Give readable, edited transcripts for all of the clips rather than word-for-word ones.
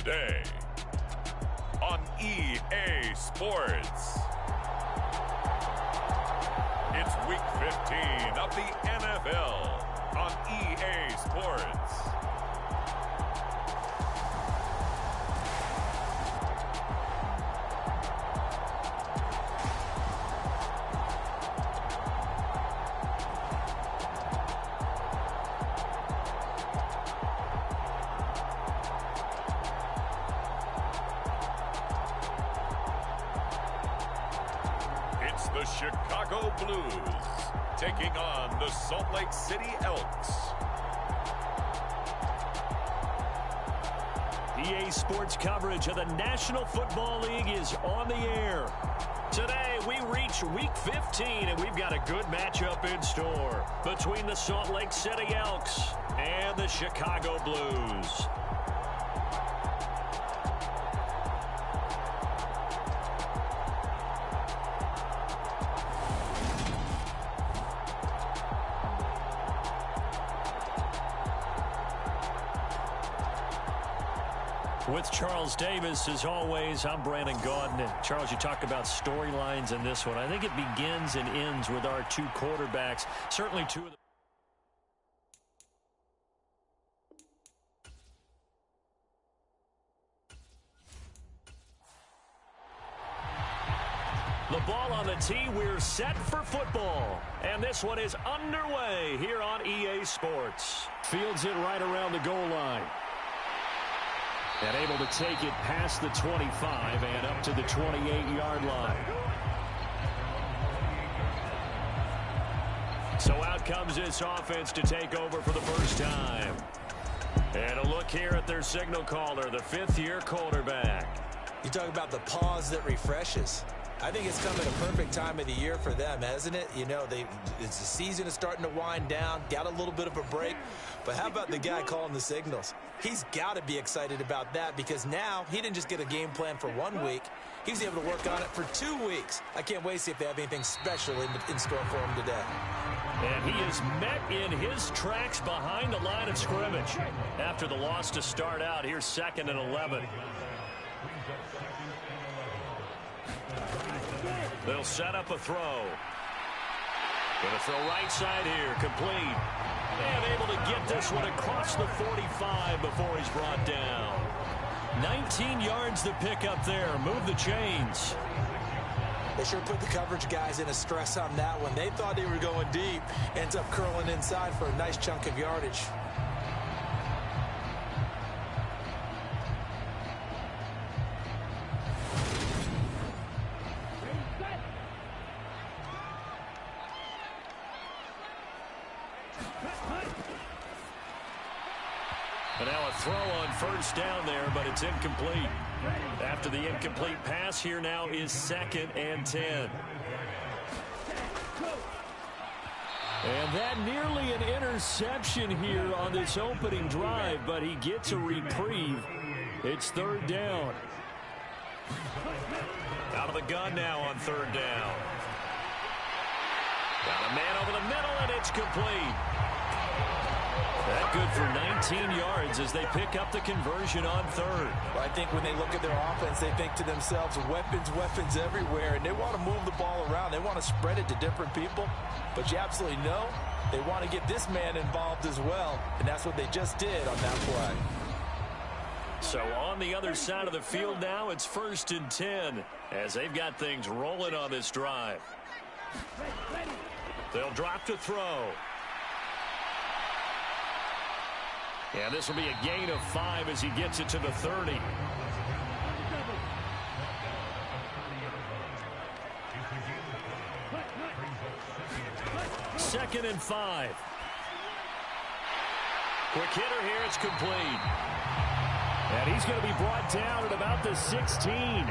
today on EA Sports. It's Week 15 of the NFL on EA Sports. The Chicago Blues taking on the Salt Lake City Elks. EA Sports coverage of the National Football League is on the air. Today we reach Week 15 and we've got a good matchup in store between the Salt Lake City Elks and the Chicago Blues. With Charles Davis, as always, I'm Brandon Gaudin. And Charles, you talk about storylines in this one. I think it begins and ends with our two quarterbacks. Certainly two of the ball on the tee. We're set for football. And this one is underway here on EA Sports. Fields it right around the goal line. And able to take it past the 25 and up to the 28-yard line. So out comes this offense to take over for the first time. And a look here at their signal caller, the fifth-year quarterback. You talk about the pause that refreshes. I think it's come at a perfect time of the year for them, hasn't it? You know, the season is starting to wind down, got a little bit of a break. But how about the guy calling the signals? He's got to be excited about that because now he didn't just get a game plan for 1 week. He was able to work on it for 2 weeks. I can't wait to see if they have anything special in store for him today. And he is met in his tracks behind the line of scrimmage. After the loss to start out, here's 2nd and 11. They'll set up a throw. Going to throw right side here, complete. And able to get this one across the 45 before he's brought down. 19 yards to pick up there. Move the chains. They sure put the coverage guys in a stress on that one. They thought they were going deep. Ends up curling inside for a nice chunk of yardage. And now a throw on first down there, but it's incomplete. After the incomplete pass, here now is 2nd and 10. And that nearly an interception here on this opening drive, but he gets a reprieve. It's 3rd down. Out of the gun now on 3rd down. Got a man over the middle, and it's complete. That good for 19 yards as they pick up the conversion on 3rd. Well, I think when they look at their offense, they think to themselves, weapons everywhere, and they want to move the ball around. They want to spread it to different people, but you absolutely know they want to get this man involved as well, and that's what they just did on that play. So on the other side of the field now, it's 1st and 10 as they've got things rolling on this drive. They'll drop to throw. And this will be a gain of 5 as he gets it to the 30. Second and 5. Quick hitter here, it's complete. And he's going to be brought down at about the 16.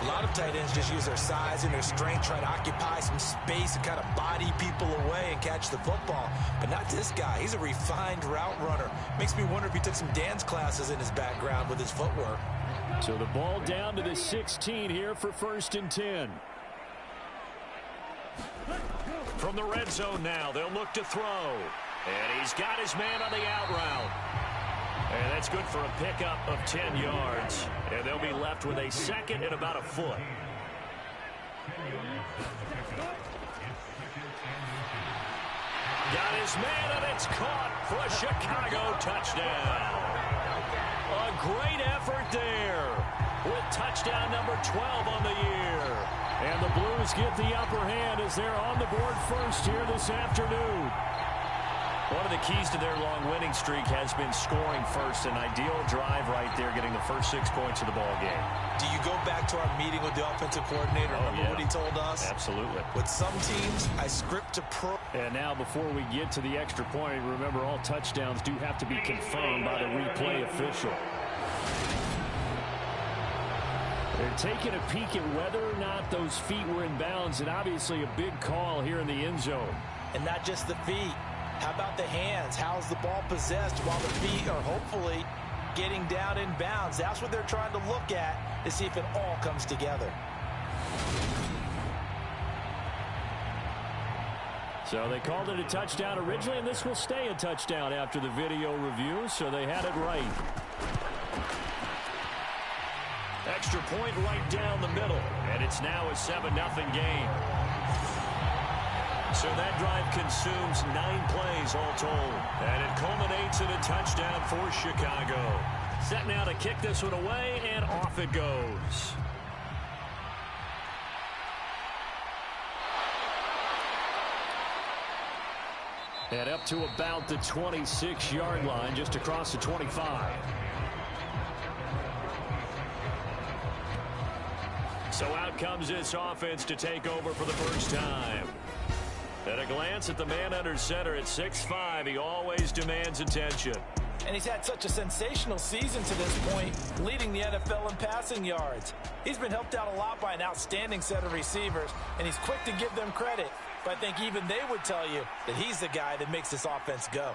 A lot of tight ends just use their size and their strength, try to occupy some space and kind of body people away and catch the football. But not this guy. He's a refined route runner. Makes me wonder if he took some dance classes in his background with his footwork. So the ball down to the 16 here for 1st and 10. From the red zone now, they'll look to throw. And he's got his man on the out route. And that's good for a pickup of 10 yards. And they'll be left with a second and about a foot. Got his man, and it's caught for a Chicago touchdown. A great effort there with touchdown number 12 on the year. And the Blues get the upper hand as they're on the board first here this afternoon. One of the keys to their long winning streak has been scoring first. An ideal drive right there, getting the first 6 points of the ball game. Do you go back to our meeting with the offensive coordinator? Remember what he told us? Absolutely. With some teams, I script to pro. And now before we get to the extra point, remember all touchdowns do have to be confirmed by the replay official. They're taking a peek at whether or not those feet were in bounds, and obviously a big call here in the end zone. And not just the feet. How about the hands? How's the ball possessed while the feet are hopefully getting down in bounds? That's what they're trying to look at to see if it all comes together. So they called it a touchdown originally, and this will stay a touchdown after the video review, so they had it right. Extra point right down the middle, and it's now a 7-0 game. So that drive consumes 9 plays all told, and it culminates in a touchdown for Chicago. Set now to kick this one away, and off it goes. And up to about the 26-yard line, just across the 25. So out comes this offense to take over for the first time. At a glance at the man under center at 6'5", he always demands attention. And he's had such a sensational season to this point, leading the NFL in passing yards. He's been helped out a lot by an outstanding set of receivers, and he's quick to give them credit. But I think even they would tell you that he's the guy that makes this offense go.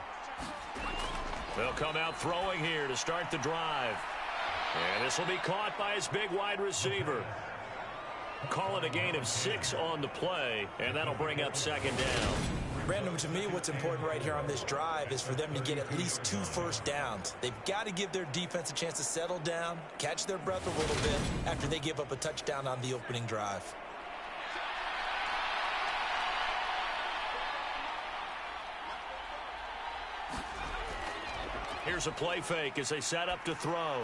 They'll come out throwing here to start the drive. And this will be caught by his big wide receiver. Call it a gain of 6 on the play, and that'll bring up second down. Brandon, to me, what's important right here on this drive is for them to get at least 2 first downs. They've got to give their defense a chance to settle down, catch their breath a little bit after they give up a touchdown on the opening drive. Here's a play fake as they set up to throw.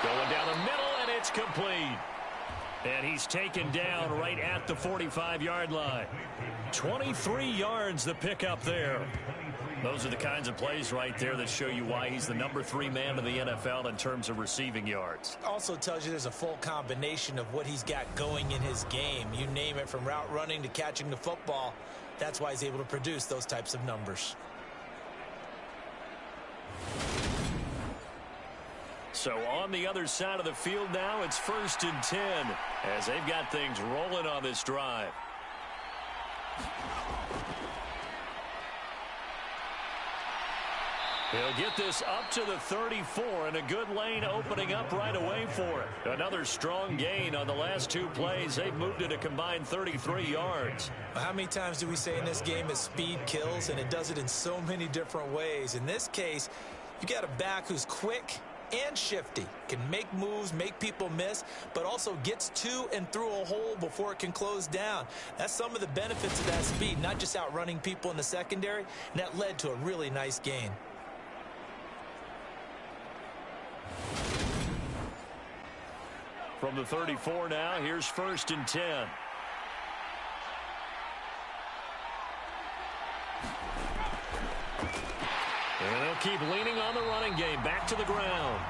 Going down the middle, and it's complete. And he's taken down right at the 45-yard line. 23 yards the pickup there. Those are the kinds of plays right there that show you why he's the number 3 man in the NFL in terms of receiving yards. Also tells you there's a full combination of what he's got going in his game. You name it, from route running to catching the football. That's why he's able to produce those types of numbers. So on the other side of the field now, it's 1st and 10 as they've got things rolling on this drive. He'll get this up to the 34, and a good lane opening up right away for it. Another strong gain on the last 2 plays. They've moved it a combined 33 yards. How many times do we say in this game that speed kills, and it does it in so many different ways? In this case, you got a back who's quick and shifty, can make moves, make people miss, but also gets to and through a hole before it can close down. That's some of the benefits of that speed, not just outrunning people in the secondary, and that led to a really nice gain. From the 34 now, here's 1st and 10. And they'll keep leaning on the running game, back to the ground.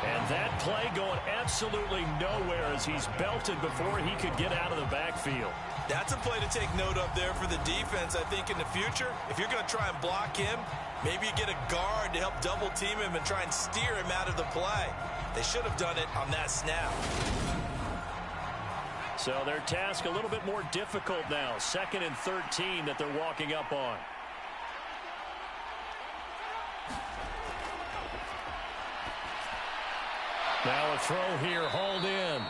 And that play going absolutely nowhere as he's belted before he could get out of the backfield. That's a play to take note of there for the defense. I think in the future, if you're going to try and block him, maybe you get a guard to help double team him and try and steer him out of the play. They should have done it on that snap. So their task a little bit more difficult now. 2nd and 13 that they're walking up on. Now a throw here, hauled in.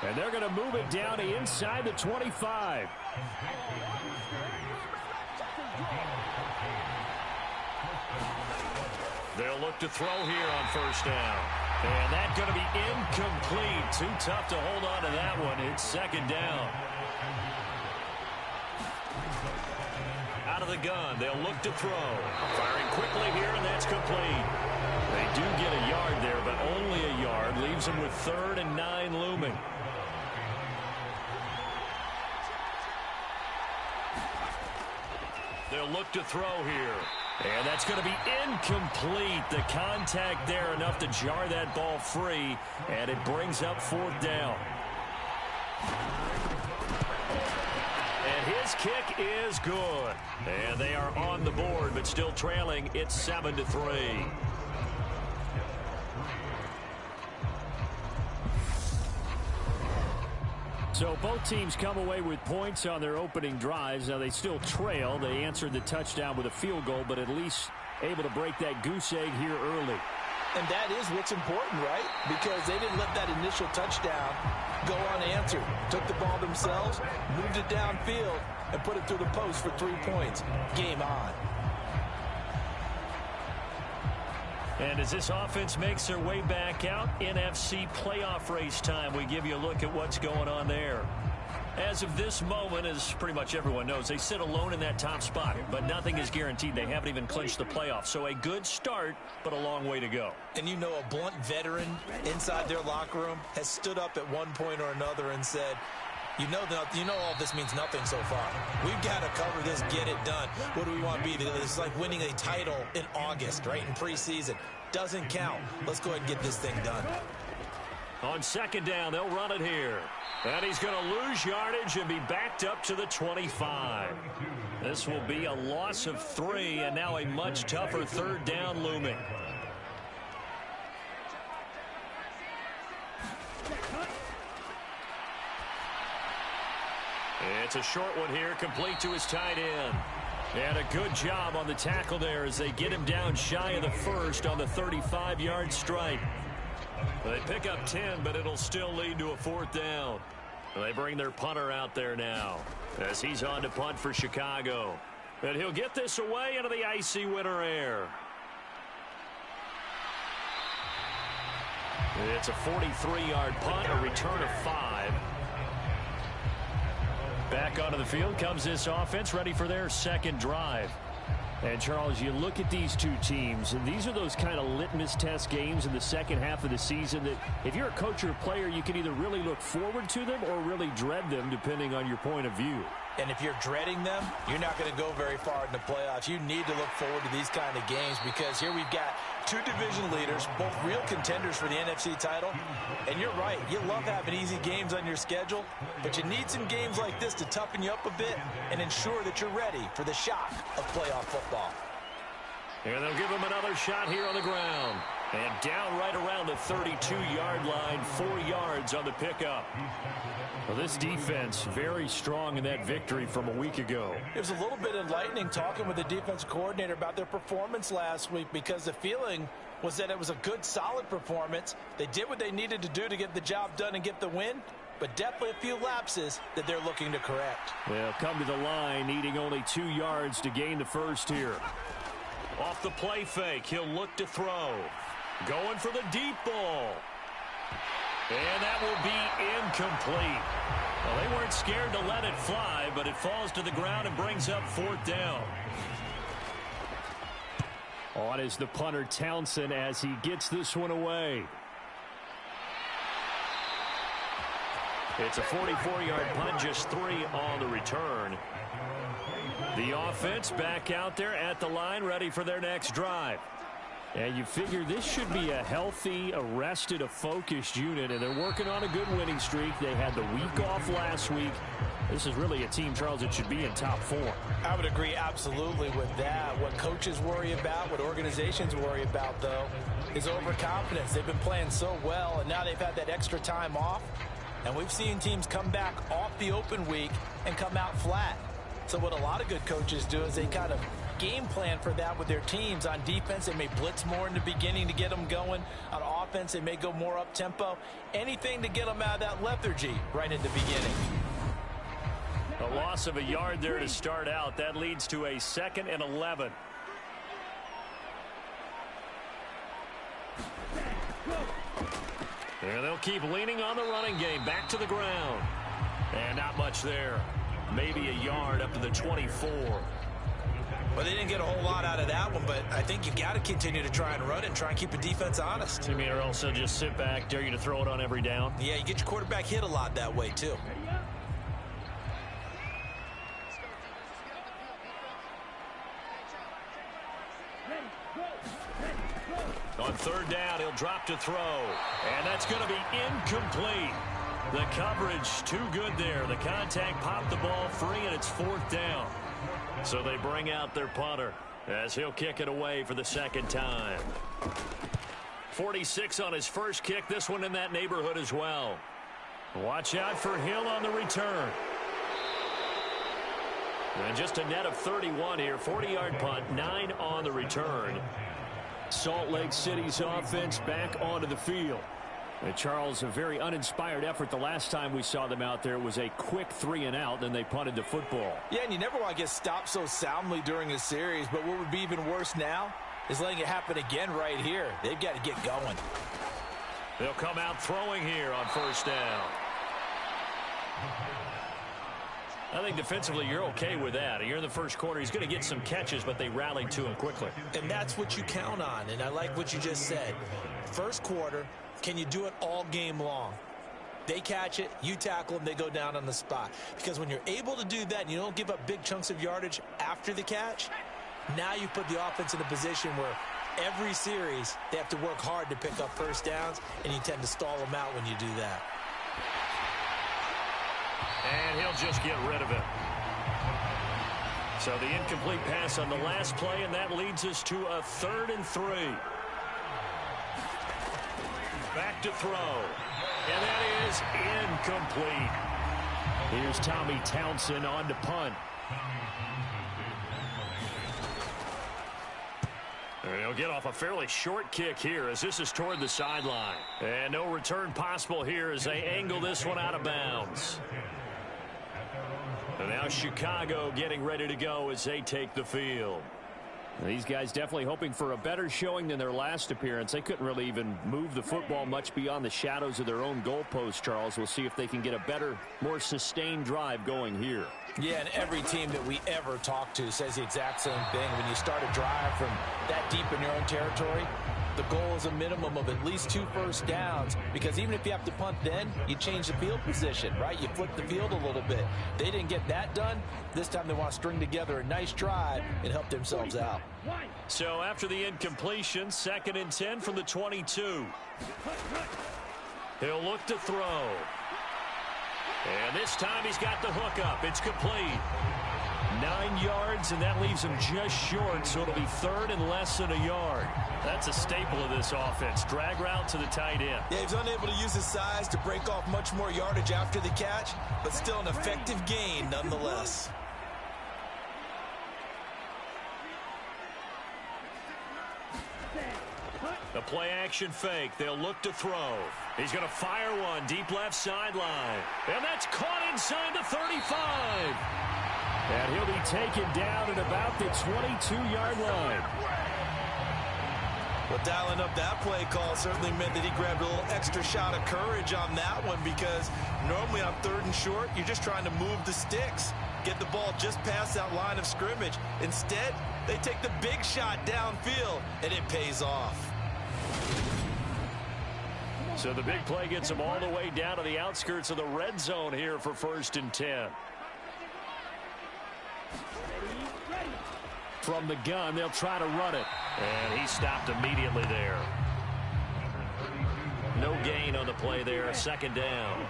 And they're going to move it down to inside the 25. They'll look to throw here on first down. And that's going to be incomplete. Too tough to hold on to that one. It's second down. Out of the gun, they'll look to throw. Firing quickly here, and that's complete. They do get a yard there, but only a yard. Leaves them with 3rd and 9 looming. They'll look to throw here. And that's going to be incomplete. The contact there enough to jar that ball free, and it brings up 4th down. And his kick is good. And they are on the board, but still trailing. It's 7-3. So both teams come away with points on their opening drives. Now they still trail. They answered the touchdown with a field goal, but at least able to break that goose egg here early. And that is what's important, right? Because they didn't let that initial touchdown go unanswered. Took the ball themselves, moved it downfield, and put it through the post for 3 points. Game on. And as this offense makes their way back out, NFC playoff race time, we give you a look at what's going on there. As of this moment, as pretty much everyone knows, they sit alone in that top spot, but nothing is guaranteed. They haven't even clinched the playoffs. So a good start, but a long way to go. And you know, a blunt veteran inside their locker room has stood up at one point or another and said, you know all this means nothing so far. We've got to cover this, get it done. What do we want to be? It's like winning a title in August, right, in preseason. Doesn't count. Let's go ahead and get this thing done. On second down, they'll run it here. And he's going to lose yardage and be backed up to the 25. This will be a loss of 3, and now a much tougher 3rd down looming. It's a short one here, complete to his tight end. And a good job on the tackle there as they get him down shy of the 1st on the 35-yard strike. They pick up 10, but it'll still lead to a 4th down. They bring their punter out there now as he's on to punt for Chicago. And he'll get this away into the icy winter air. It's a 43-yard punt, a return of 5. Back onto the field comes this offense, ready for their second drive. And, Charles, you look at these two teams, and these are those kind of litmus test games in the second half of the season that if you're a coach or a player, you can either really look forward to them or really dread them, depending on your point of view. And if you're dreading them, you're not going to go very far in the playoffs. You need to look forward to these kind of games because here we've got two division leaders, both real contenders for the NFC title. And you're right, you love having easy games on your schedule, but you need some games like this to toughen you up a bit and ensure that you're ready for the shock of playoff football. And they'll give him another shot here on the ground. And down right around the 32-yard line, 4 yards on the pickup. Well, this defense very strong in that victory from a week ago. It was a little bit enlightening talking with the defensive coordinator about their performance last week because the feeling was that it was a good, solid performance. They did what they needed to do to get the job done and get the win, but definitely a few lapses that they're looking to correct. They'll come to the line, needing only 2 yards to gain the first here. Off the play fake, he'll look to throw. Going for the deep ball. And that will be incomplete. Well, they weren't scared to let it fly, but it falls to the ground and brings up 4th down. On is the punter Townsend as he gets this one away. It's a 44-yard punt, just 3 on the return. The offense back out there at the line, ready for their next drive. And you figure this should be a healthy, a rested, a focused unit, and they're working on a good winning streak. They had the week off last week. This is really a team, Charles, that should be in top form. I would agree absolutely with that. What coaches worry about, what organizations worry about, though, is overconfidence. They've been playing so well, and now they've had that extra time off. And we've seen teams come back off the open week and come out flat. So what a lot of good coaches do is they kind of game plan for that with their teams. On defense, they may blitz more in the beginning to get them going. On offense, they may go more up-tempo. Anything to get them out of that lethargy right at the beginning. A loss of a yard there to start out. That leads to a 2nd and 11. And they'll keep leaning on the running game. Back to the ground. And not much there. Maybe a yard up to the 24. Well, they didn't get a whole lot out of that one, but I think you got to continue to try and run it and try and keep the defense honest. You mean, or else they'll just sit back, dare you to throw it on every down? Yeah, you get your quarterback hit a lot that way, too. On third down, he'll drop to throw. And that's going to be incomplete. The coverage too good there. The contact popped the ball free, and it's fourth down. So they bring out their punter as he'll kick it away for the second time. 46 on his first kick. This one in that neighborhood as well. Watch out for Hill on the return. And just a net of 31 here. 40-yard punt, 9 on the return. Salt Lake City's offense back onto the field. And Charles, a very uninspired effort the last time we saw them out there. It was a quick 3-and-out, then they punted the football. Yeah, and you never want to get stopped so soundly during a series, but what would be even worse now is letting it happen again right here. They've got to get going. They'll come out throwing here on first down. I think defensively you're okay with that. You're in the first quarter. He's going to get some catches, but they rallied to him quickly. And that's what you count on, and I like what you just said. First quarter, can you do it all game long? They catch it, you tackle them, they go down on the spot. Because when you're able to do that and you don't give up big chunks of yardage after the catch, now you put the offense in a position where every series they have to work hard to pick up first downs, and you tend to stall them out when you do that. And he'll just get rid of it. So the incomplete pass on the last play, and that leads us to a 3rd and 3. Back to throw. And that is incomplete. Here's Tommy Townsend on to punt. And he'll get off a fairly short kick here as this is toward the sideline. And no return possible here as they angle this one out of bounds. And now Chicago getting ready to go as they take the field. These guys definitely hoping for a better showing than their last appearance. They couldn't really even move the football much beyond the shadows of their own goalpost, Charles. We'll see if they can get a better, more sustained drive going here. Yeah, and every team that we ever talk to says the exact same thing. When you start a drive from that deep in your own territory, the goal is a minimum of at least 2 first downs, because even if you have to punt then, you change the field position, right? You flip the field a little bit. They didn't get that done. This time they want to string together a nice drive and help themselves out. So after the incompletion, 2nd and 10 from the 22. He'll look to throw. And this time he's got the hook up. It's complete. 9 yards, and that leaves him just short, so it'll be 3rd and less than a yard. That's a staple of this offense. Drag route to the tight end. Yeah, he's unable to use his size to break off much more yardage after the catch, but still an effective gain nonetheless. The play-action fake. They'll look to throw. He's going to fire one deep left sideline. And that's caught inside the 35. And he'll be taken down at about the 22-yard line. Well, dialing up that play call certainly meant that he grabbed a little extra shot of courage on that one, because normally on 3rd and short, you're just trying to move the sticks, get the ball just past that line of scrimmage. Instead, they take the big shot downfield, and it pays off. So the big play gets them all the way down to the outskirts of the red zone here for 1st and 10. From the gun, they'll try to run it. And he stopped immediately there. No gain on the play there. 2nd down.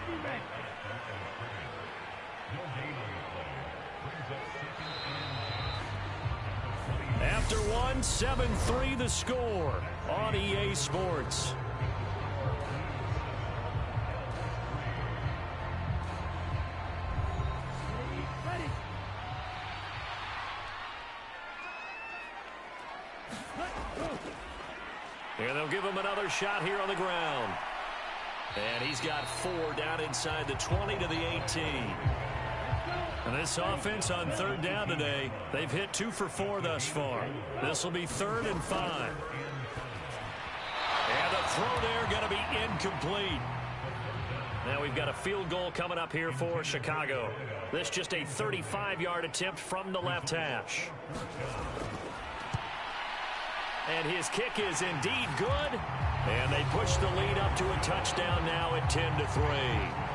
After one, 7-3 the score on EA Sports. And they'll give him another shot here on the ground. And he's got 4 down inside the 20 to the 18. And this offense on 3rd down today, they've hit 2 for 4 thus far. This will be 3rd and 5. And the throw there going to be incomplete. Now we've got a field goal coming up here for Chicago. This just a 35-yard attempt from the left hash. And his kick is indeed good. And they push the lead up to a touchdown now at 10-3.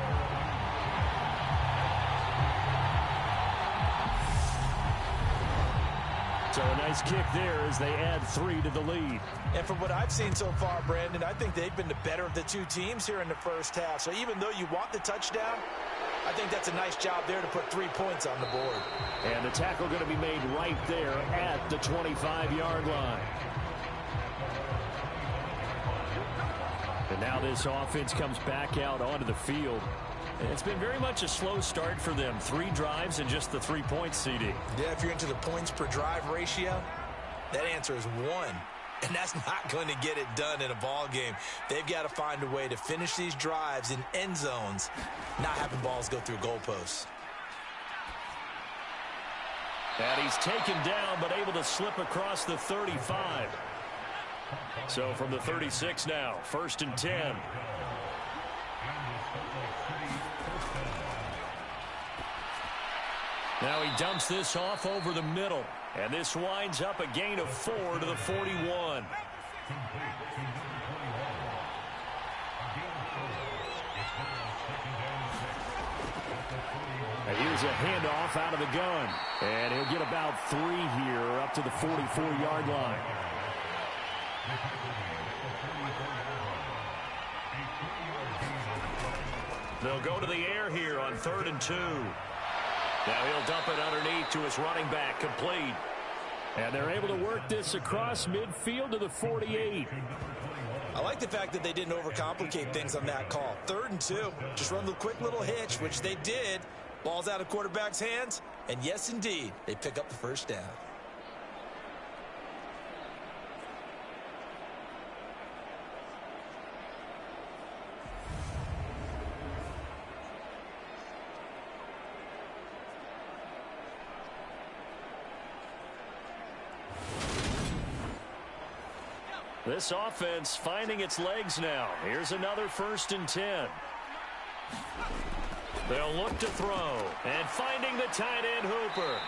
So a nice kick there as they add 3 to the lead. And from what I've seen so far, Brandon, I think they've been the better of the two teams here in the first half. So even though you want the touchdown, I think that's a nice job there to put 3 points on the board. And the tackle going to be made right there at the 25-yard line. And now this offense comes back out onto the field. It's been very much a slow start for them. 3 drives and just the 3 points, CD. Yeah, if you're into the points per drive ratio, that answer is 1. And that's not going to get it done in a ball game. They've got to find a way to finish these drives in end zones, not having balls go through goalposts. And he's taken down, but able to slip across the 35. So from the 36 now, 1st and 10. Now he dumps this off over the middle. And this winds up a gain of 4 to the 41. And here's a handoff out of the gun. And he'll get about 3 here up to the 44-yard line. They'll go to the air here on 3rd and 2. Now he'll dump it underneath to his running back, complete. And they're able to work this across midfield to the 48. I like the fact that they didn't overcomplicate things on that call. 3rd and 2. Just run the quick little hitch, which they did. Ball's out of quarterback's hands. And yes, indeed, they pick up the first down. This offense finding its legs now. Here's another 1st and 10. They'll look to throw. And finding the tight end, Hooper.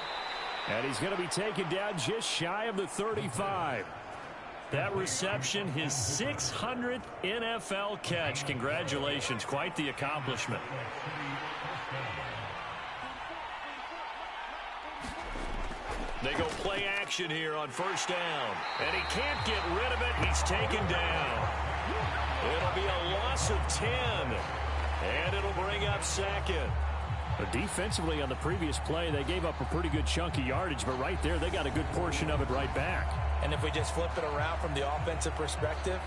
And he's going to be taken down just shy of the 35. That reception, his 600th NFL catch. Congratulations. Quite the accomplishment. They go play action here on 1st down. And he can't get rid of it. He's taken down. It'll be a loss of 10. And it'll bring up 2nd. Defensively on the previous play, they gave up a pretty good chunk of yardage. But right there, they got a good portion of it right back. And if we just flip it around from the offensive perspective,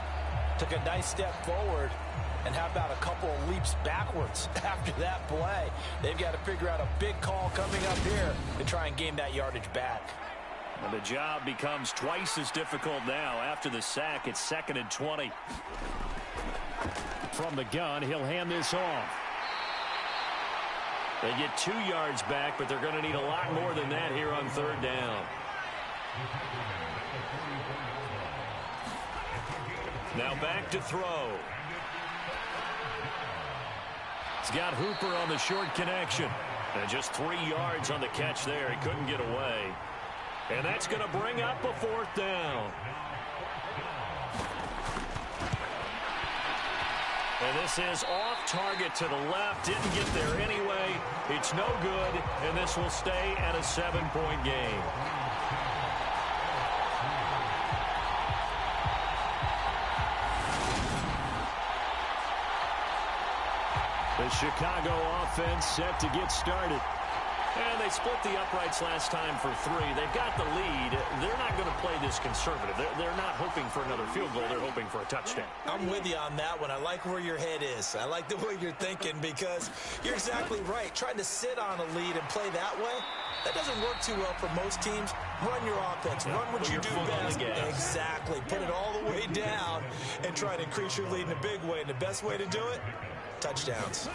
took a nice step forward. And how about a couple of leaps backwards after that play? They've got to figure out a big call coming up here to try and gain that yardage back. And the job becomes twice as difficult now. After the sack, it's 2nd and 20. From the gun, he'll hand this off. They get 2 yards back, but they're going to need a lot more than that here on 3rd down. Now back to throw. He's got Hooper on the short connection. And just 3 yards on the catch there. He couldn't get away. And that's going to bring up a 4th down. And this is off target to the left. Didn't get there anyway. It's no good. And this will stay at a 7-point game. The Chicago offense set to get started. And they split the uprights last time for 3. They've got the lead. They're not going to play this conservative. They're not hoping for another field goal. They're hoping for a touchdown. I'm with you on that one. I like where your head is. I like the way you're thinking because you're exactly right. Trying to sit on a lead and play that way, that doesn't work too well for most teams. Run your offense. Run what you do best. Exactly. Put it all the way down and try to increase your lead in a big way. And the best way to do it, touchdowns.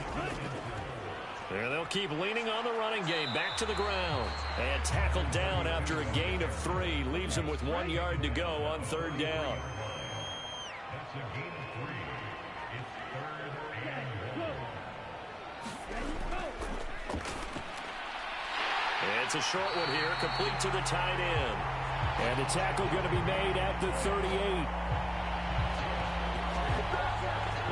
And they'll keep leaning on the running game. Back to the ground. And tackled down after a gain of 3. Leaves him with 1 yard to go on 3rd down. It's a short one here, complete to the tight end. And the tackle going to be made at the 38.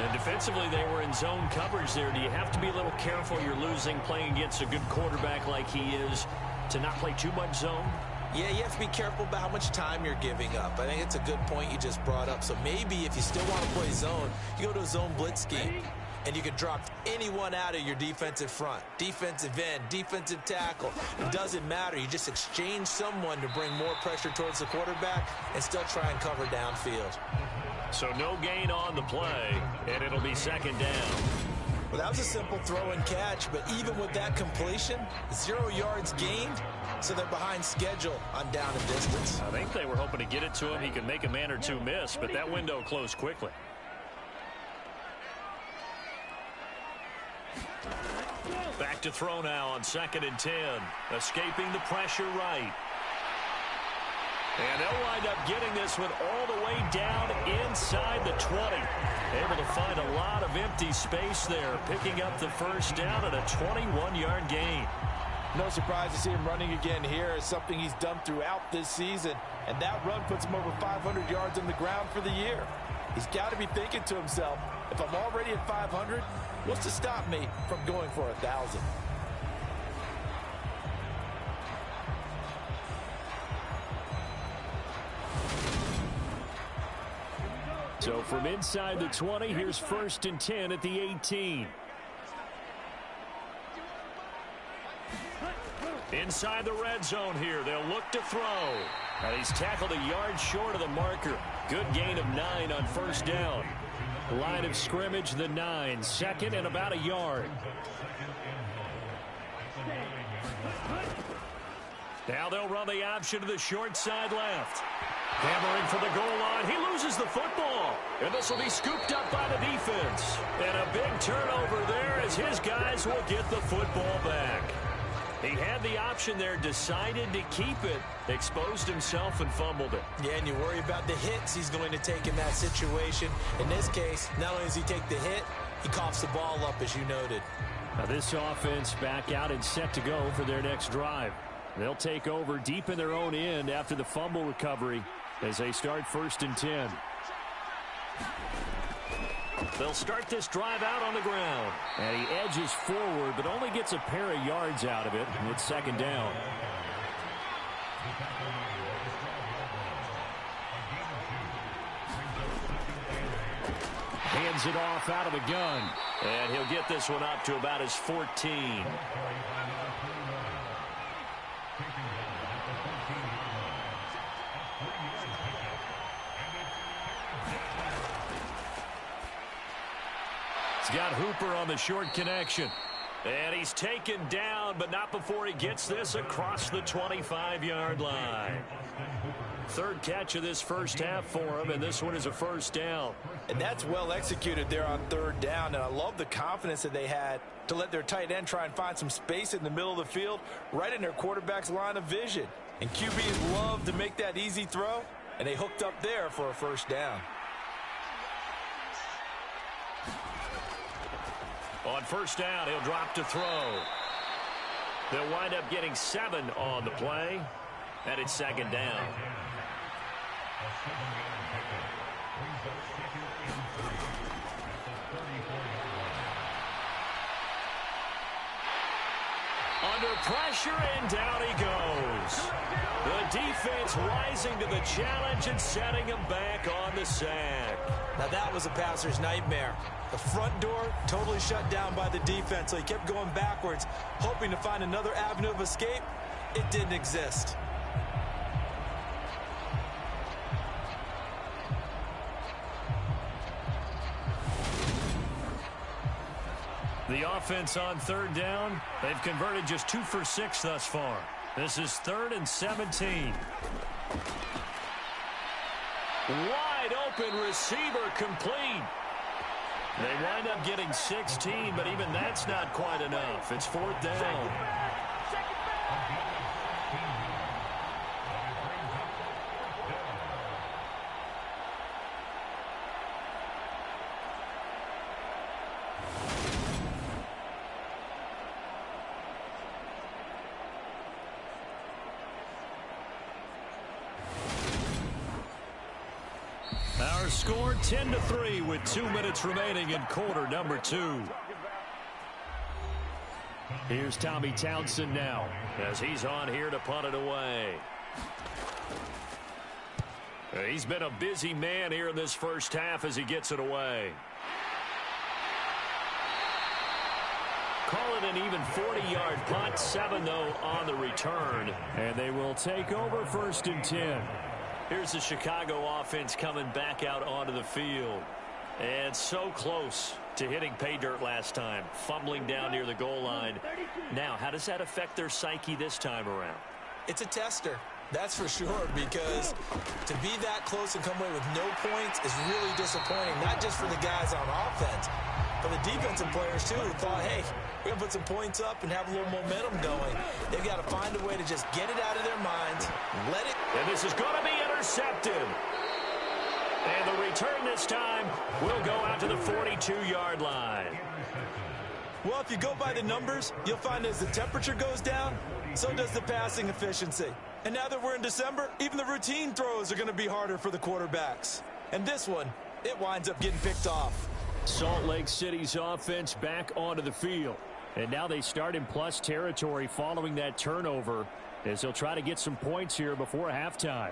And defensively, they were in zone coverage there. Do you have to be a little careful? You're losing, playing against a good quarterback like he is, to not play too much zone? Yeah, you have to be careful about how much time you're giving up. I think it's a good point you just brought up. So maybe if you still want to play zone, you go to a zone blitz scheme. And you can drop anyone out of your defensive front. Defensive end, defensive tackle. It doesn't matter. You just exchange someone to bring more pressure towards the quarterback and still try and cover downfield. So no gain on the play, and it'll be second down. Well, that was a simple throw and catch, but even with that completion, 0 yards gained, so they're behind schedule on down and distance. I think they were hoping to get it to him. He could make a man or two miss, but that window closed quickly. Back to throw now on 2nd and 10. Escaping the pressure right. And they'll wind up getting this one all the way down inside the 20. Able to find a lot of empty space there, picking up the first down at a 21-yard gain. No surprise to see him running again here. It's something he's done throughout this season. And that run puts him over 500 yards on the ground for the year. He's got to be thinking to himself, if I'm already at 500, what's to stop me from going for 1,000? So from inside the 20, here's 1st and 10 at the 18. Inside the red zone here, they'll look to throw. And he's tackled a yard short of the marker. Good gain of 9 on 1st down. Line of scrimmage, the 9. 2nd and about a yard. Now they'll run the option to the short side left. Hammering for the goal line. He loses the football. And this will be scooped up by the defense. And a big turnover there as his guys will get the football back. He had the option there, decided to keep it, exposed himself and fumbled it. Yeah, and you worry about the hits he's going to take in that situation. In this case, not only does he take the hit, he coughs the ball up, as you noted. Now this offense back out and set to go for their next drive. They'll take over deep in their own end after the fumble recovery as they start 1st and 10. They'll start this drive out on the ground. And he edges forward, but only gets a pair of yards out of it. And it's 2nd down. Hands it off out of the gun. And he'll get this one up to about his 14. He's got Hooper on the short connection. And he's taken down, but not before he gets this across the 25-yard line. 3rd catch of this first half for him, and this one is a 1st down. And that's well executed there on 3rd down, and I love the confidence that they had to let their tight end try and find some space in the middle of the field, right in their quarterback's line of vision. And QBs love to make that easy throw, and they hooked up there for a 1st down. On 1st down, he'll drop to throw. They'll wind up getting 7 on the play, and it's 2nd down. Under pressure, and down he goes. The defense rising to the challenge and setting him back on the sack. Now that was a passer's nightmare. The front door totally shut down by the defense, so he kept going backwards, hoping to find another avenue of escape. It didn't exist. The offense on 3rd down, they've converted just 2 for 6 thus far. This is 3rd and 17. Wide open receiver complete. They wind up getting 16, but even that's not quite enough. It's 4th down. Our score 10-3 with 2 minutes remaining in quarter number 2. Here's Tommy Townsend now as he's on here to punt it away. He's been a busy man here in this first half as he gets it away. Call it an even 40-yard punt, 7 though on the return. And they will take over 1st and 10. Here's the Chicago offense coming back out onto the field. And so close to hitting pay dirt last time, fumbling down near the goal line. Now, how does that affect their psyche this time around? It's a tester, that's for sure, because to be that close and come away with no points is really disappointing, not just for the guys on offense, but the defensive players, too, who thought, hey, we're going to put some points up and have a little momentum going. They've got to find a way to just get it out of their minds, let it. And this is going to be intercepted. And the return this time will go out to the 42-yard line. Well, if you go by the numbers, you'll find as the temperature goes down, so does the passing efficiency. And now that we're in December, even the routine throws are going to be harder for the quarterbacks. And this one, it winds up getting picked off. Salt Lake City's offense back onto the field. And now they start in plus territory following that turnover as they'll try to get some points here before halftime.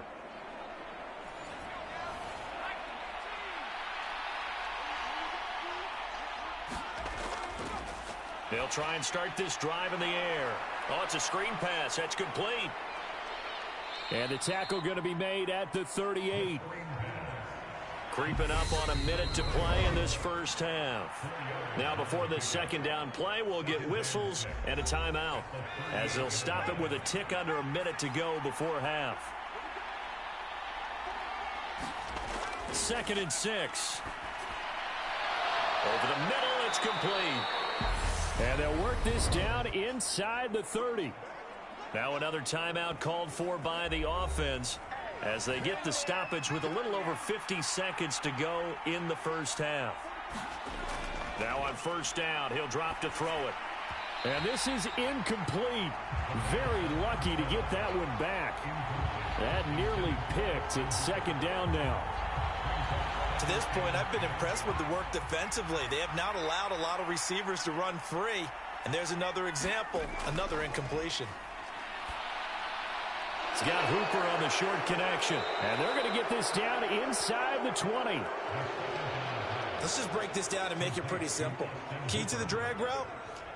They'll try and start this drive in the air. Oh, it's a screen pass. That's complete. And the tackle going to be made at the 38. Creeping up on a minute to play in this first half. Now before this second down play, we'll get whistles and a timeout as they'll stop it with a tick under a minute to go before half. 2nd and 6. Over the middle, it's complete. And they'll work this down inside the 30. Now another timeout called for by the offense as they get the stoppage with a little over 50 seconds to go in the first half. Now on 1st down, he'll drop to throw it. And this is incomplete. Very lucky to get that one back. That nearly picked. It's 2nd down now. To this point, I've been impressed with the work defensively. They have not allowed a lot of receivers to run free. And there's another example, another incompletion. He's got Hooper on the short connection. And they're going to get this down inside the 20. Let's just break this down and make it pretty simple. Key to the drag route,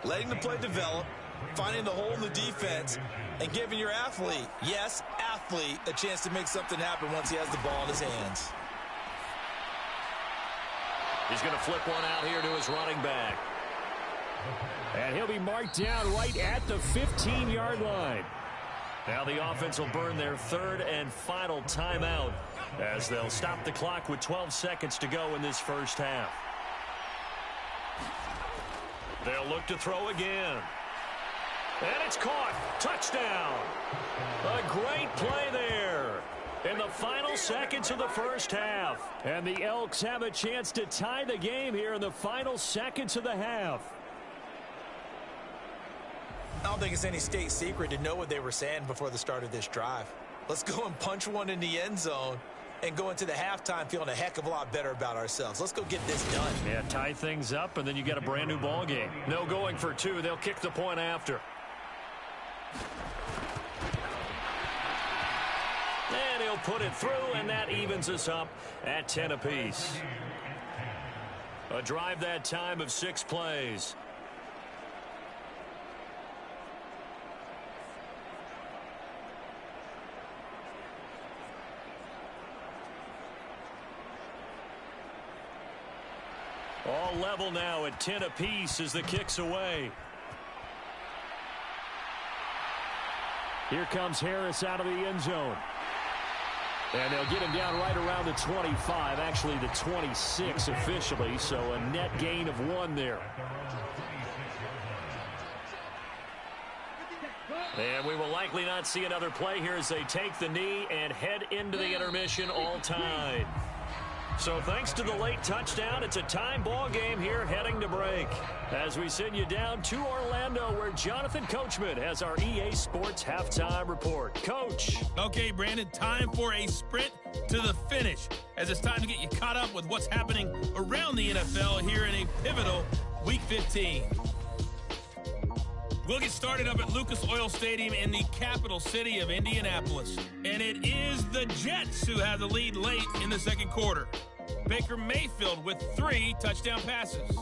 letting the play develop, finding the hole in the defense, and giving your athlete, yes, athlete, a chance to make something happen once he has the ball in his hands. He's going to flip one out here to his running back. And he'll be marked down right at the 15-yard line. Now the offense will burn their 3rd and final timeout as they'll stop the clock with 12 seconds to go in this first half. They'll look to throw again. And it's caught. Touchdown. A great play there in the final seconds of the first half. And the Elks have a chance to tie the game here in the final seconds of the half. I don't think it's any state secret to know what they were saying before the start of this drive. Let's go and punch one in the end zone and go into the halftime feeling a heck of a lot better about ourselves. Let's go get this done. Yeah, tie things up, and then you get a brand new ball game. No going for 2. They'll kick the point after. And he'll put it through, and that evens us up at 10 apiece. A drive that time of 6 plays. All level now at 10 apiece as the kick's away. Here comes Harris out of the end zone. And they'll get him down right around the 25, actually the 26 officially, so a net gain of 1 there. And we will likely not see another play here as they take the knee and head into the intermission all tied. So thanks to the late touchdown, it's a time ball game here heading to break. As we send you down to Orlando, where Jonathan Coachman has our EA Sports halftime report. Coach. Okay, Brandon, time for a sprint to the finish, as it's time to get you caught up with what's happening around the NFL here in a pivotal Week 15. We'll get started up at Lucas Oil Stadium in the capital city of Indianapolis. And it is the Jets who have the lead late in the second quarter. Baker Mayfield with 3 touchdown passes.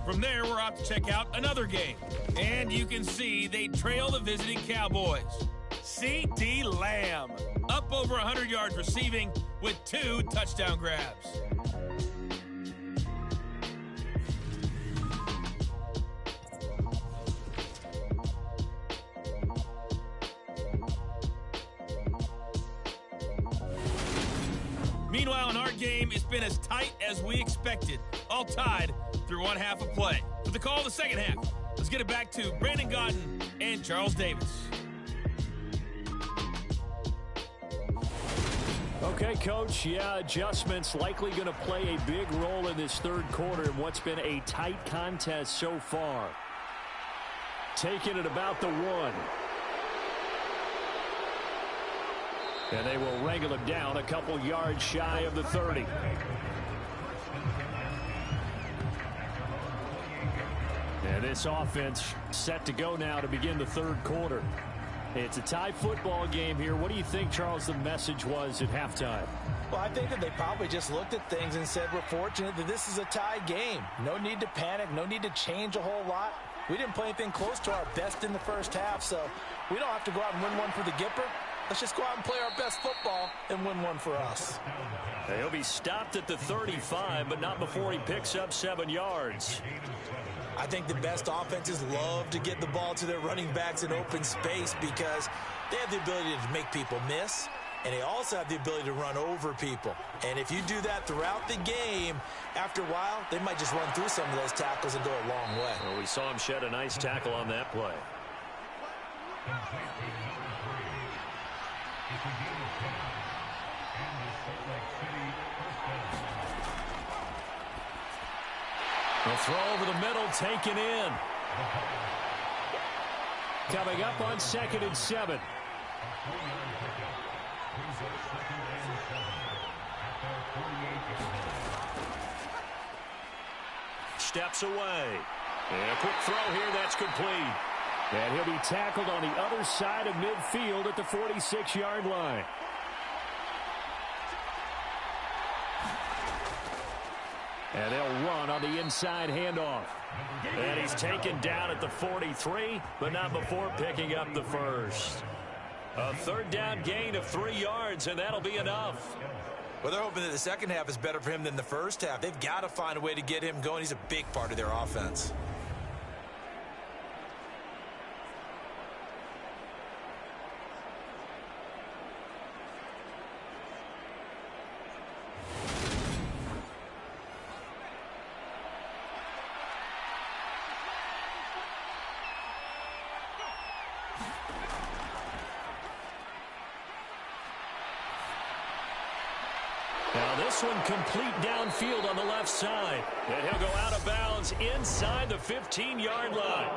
From there, we're off to check out another game. And you can see they trail the visiting Cowboys. C.D. Lamb, up over 100 yards receiving with 2 touchdown grabs. Meanwhile, in our game, it's been as tight as we expected, all tied through one half of play. For the call of the second half, let's get it back to Brandon Gaudin and Charles Davis. Okay, Coach, adjustments likely going to play a big role in this third quarter in what's been a tight contest so far. Taking it about the 1. And they will wrangle him down a couple yards shy of the 30. And this offense set to go now to begin the third quarter. It's a tie football game here. What do you think, Charles, the message was at halftime? Well, I think that they probably just looked at things and said, we're fortunate that this is a tie game. No need to panic, no need to change a whole lot. We didn't play anything close to our best in the first half, so we don't have to go out and win one for the Gipper. Let's just go out and play our best football and win one for us. He'll be stopped at the 35, but not before he picks up 7 yards. I think the best offenses love to get the ball to their running backs in open space because they have the ability to make people miss, and they also have the ability to run over people. And if you do that throughout the game, after a while, they might just run through some of those tackles and go a long way. Well, we saw him shed a nice tackle on that play. The throw over the middle, taken in. Coming up on 2nd and 7. Steps away. And a quick throw here, that's complete. And he'll be tackled on the other side of midfield at the 46-yard line. And they'll run on the inside handoff. And he's taken down at the 43, but not before picking up the first. A third down gain of 3 yards, and that'll be enough. Well, they're hoping that the second half is better for him than the first half. They've got to find a way to get him going. He's a big part of their offense. Now this one complete downfield on the left side. And he'll go out of bounds inside the 15-yard line.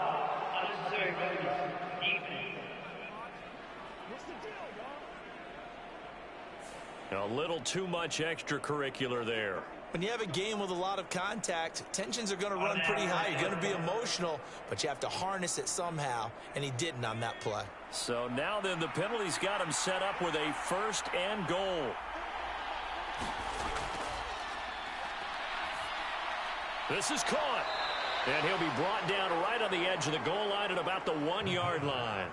A little too much extracurricular there. When you have a game with a lot of contact, tensions are going to run pretty high. You're going to be emotional, but you have to harness it somehow, and he didn't on that play. So now then the penalty's got him set up with a 1st and goal. This is caught. And he'll be brought down right on the edge of the goal line at about the 1-yard line.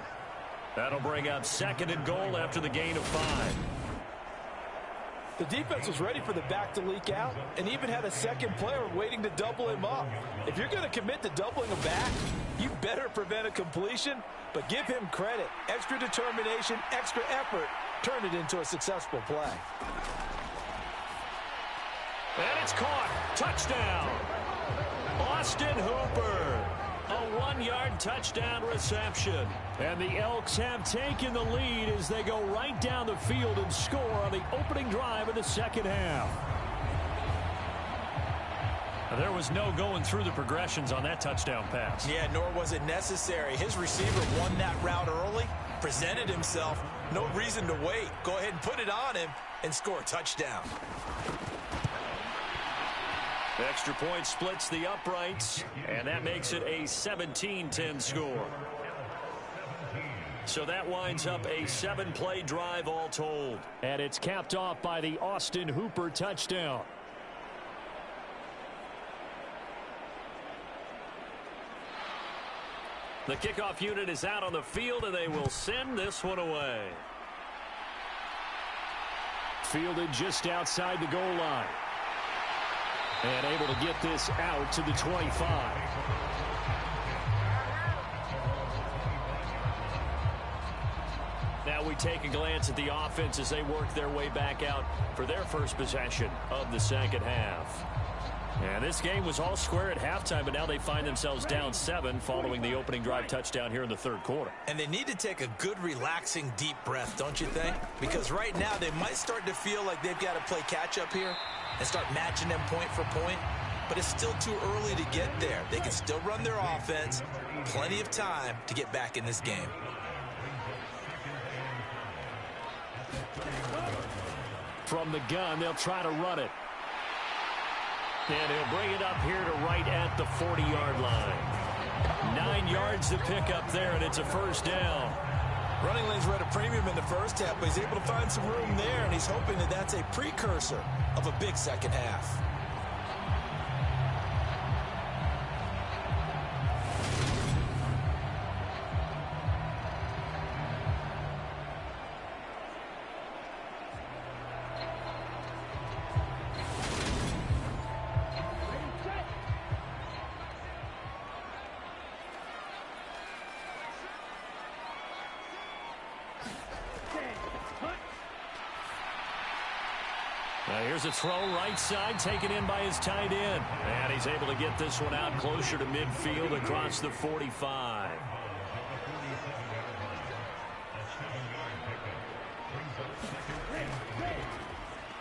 That'll bring up 2nd and goal after the gain of 5. The defense was ready for the back to leak out and even had a second player waiting to double him up. If you're going to commit to doubling a back, you better prevent a completion, but give him credit. Extra determination, extra effort, turn it into a successful play. And it's caught. Touchdown. Austin Hooper. A 1-yard touchdown reception. And the Elks have taken the lead as they go right down the field and score on the opening drive of the second half. There was no going through the progressions on that touchdown pass. Yeah, nor was it necessary. His receiver won that route early, presented himself. No reason to wait. Go ahead and put it on him and score a touchdown. The extra point splits the uprights, and that makes it a 17-10 score. So that winds up a 7-play drive all told. And it's capped off by the Austin Hooper touchdown. The kickoff unit is out on the field, and they will send this one away. Fielded just outside the goal line. And able to get this out to the 25. Now we take a glance at the offense as they work their way back out for their first possession of the second half. And this game was all square at halftime, but now they find themselves down 7 following the opening drive touchdown here in the third quarter. And they need to take a good, relaxing, deep breath, don't you think? Because right now they might start to feel like they've got to play catch-up here and start matching them point for point. But it's still too early to get there. They can still run their offense. Plenty of time to get back in this game. From the gun, they'll try to run it. And he'll bring it up here to right at the 40-yard line. 9 yards to pick up there, and it's a first down. Running lanes were at a premium in the first half, but he's able to find some room there, and he's hoping that that's a precursor of a big second half. Here's a throw right side, taken in by his tight end. And he's able to get this one out closer to midfield across the 45.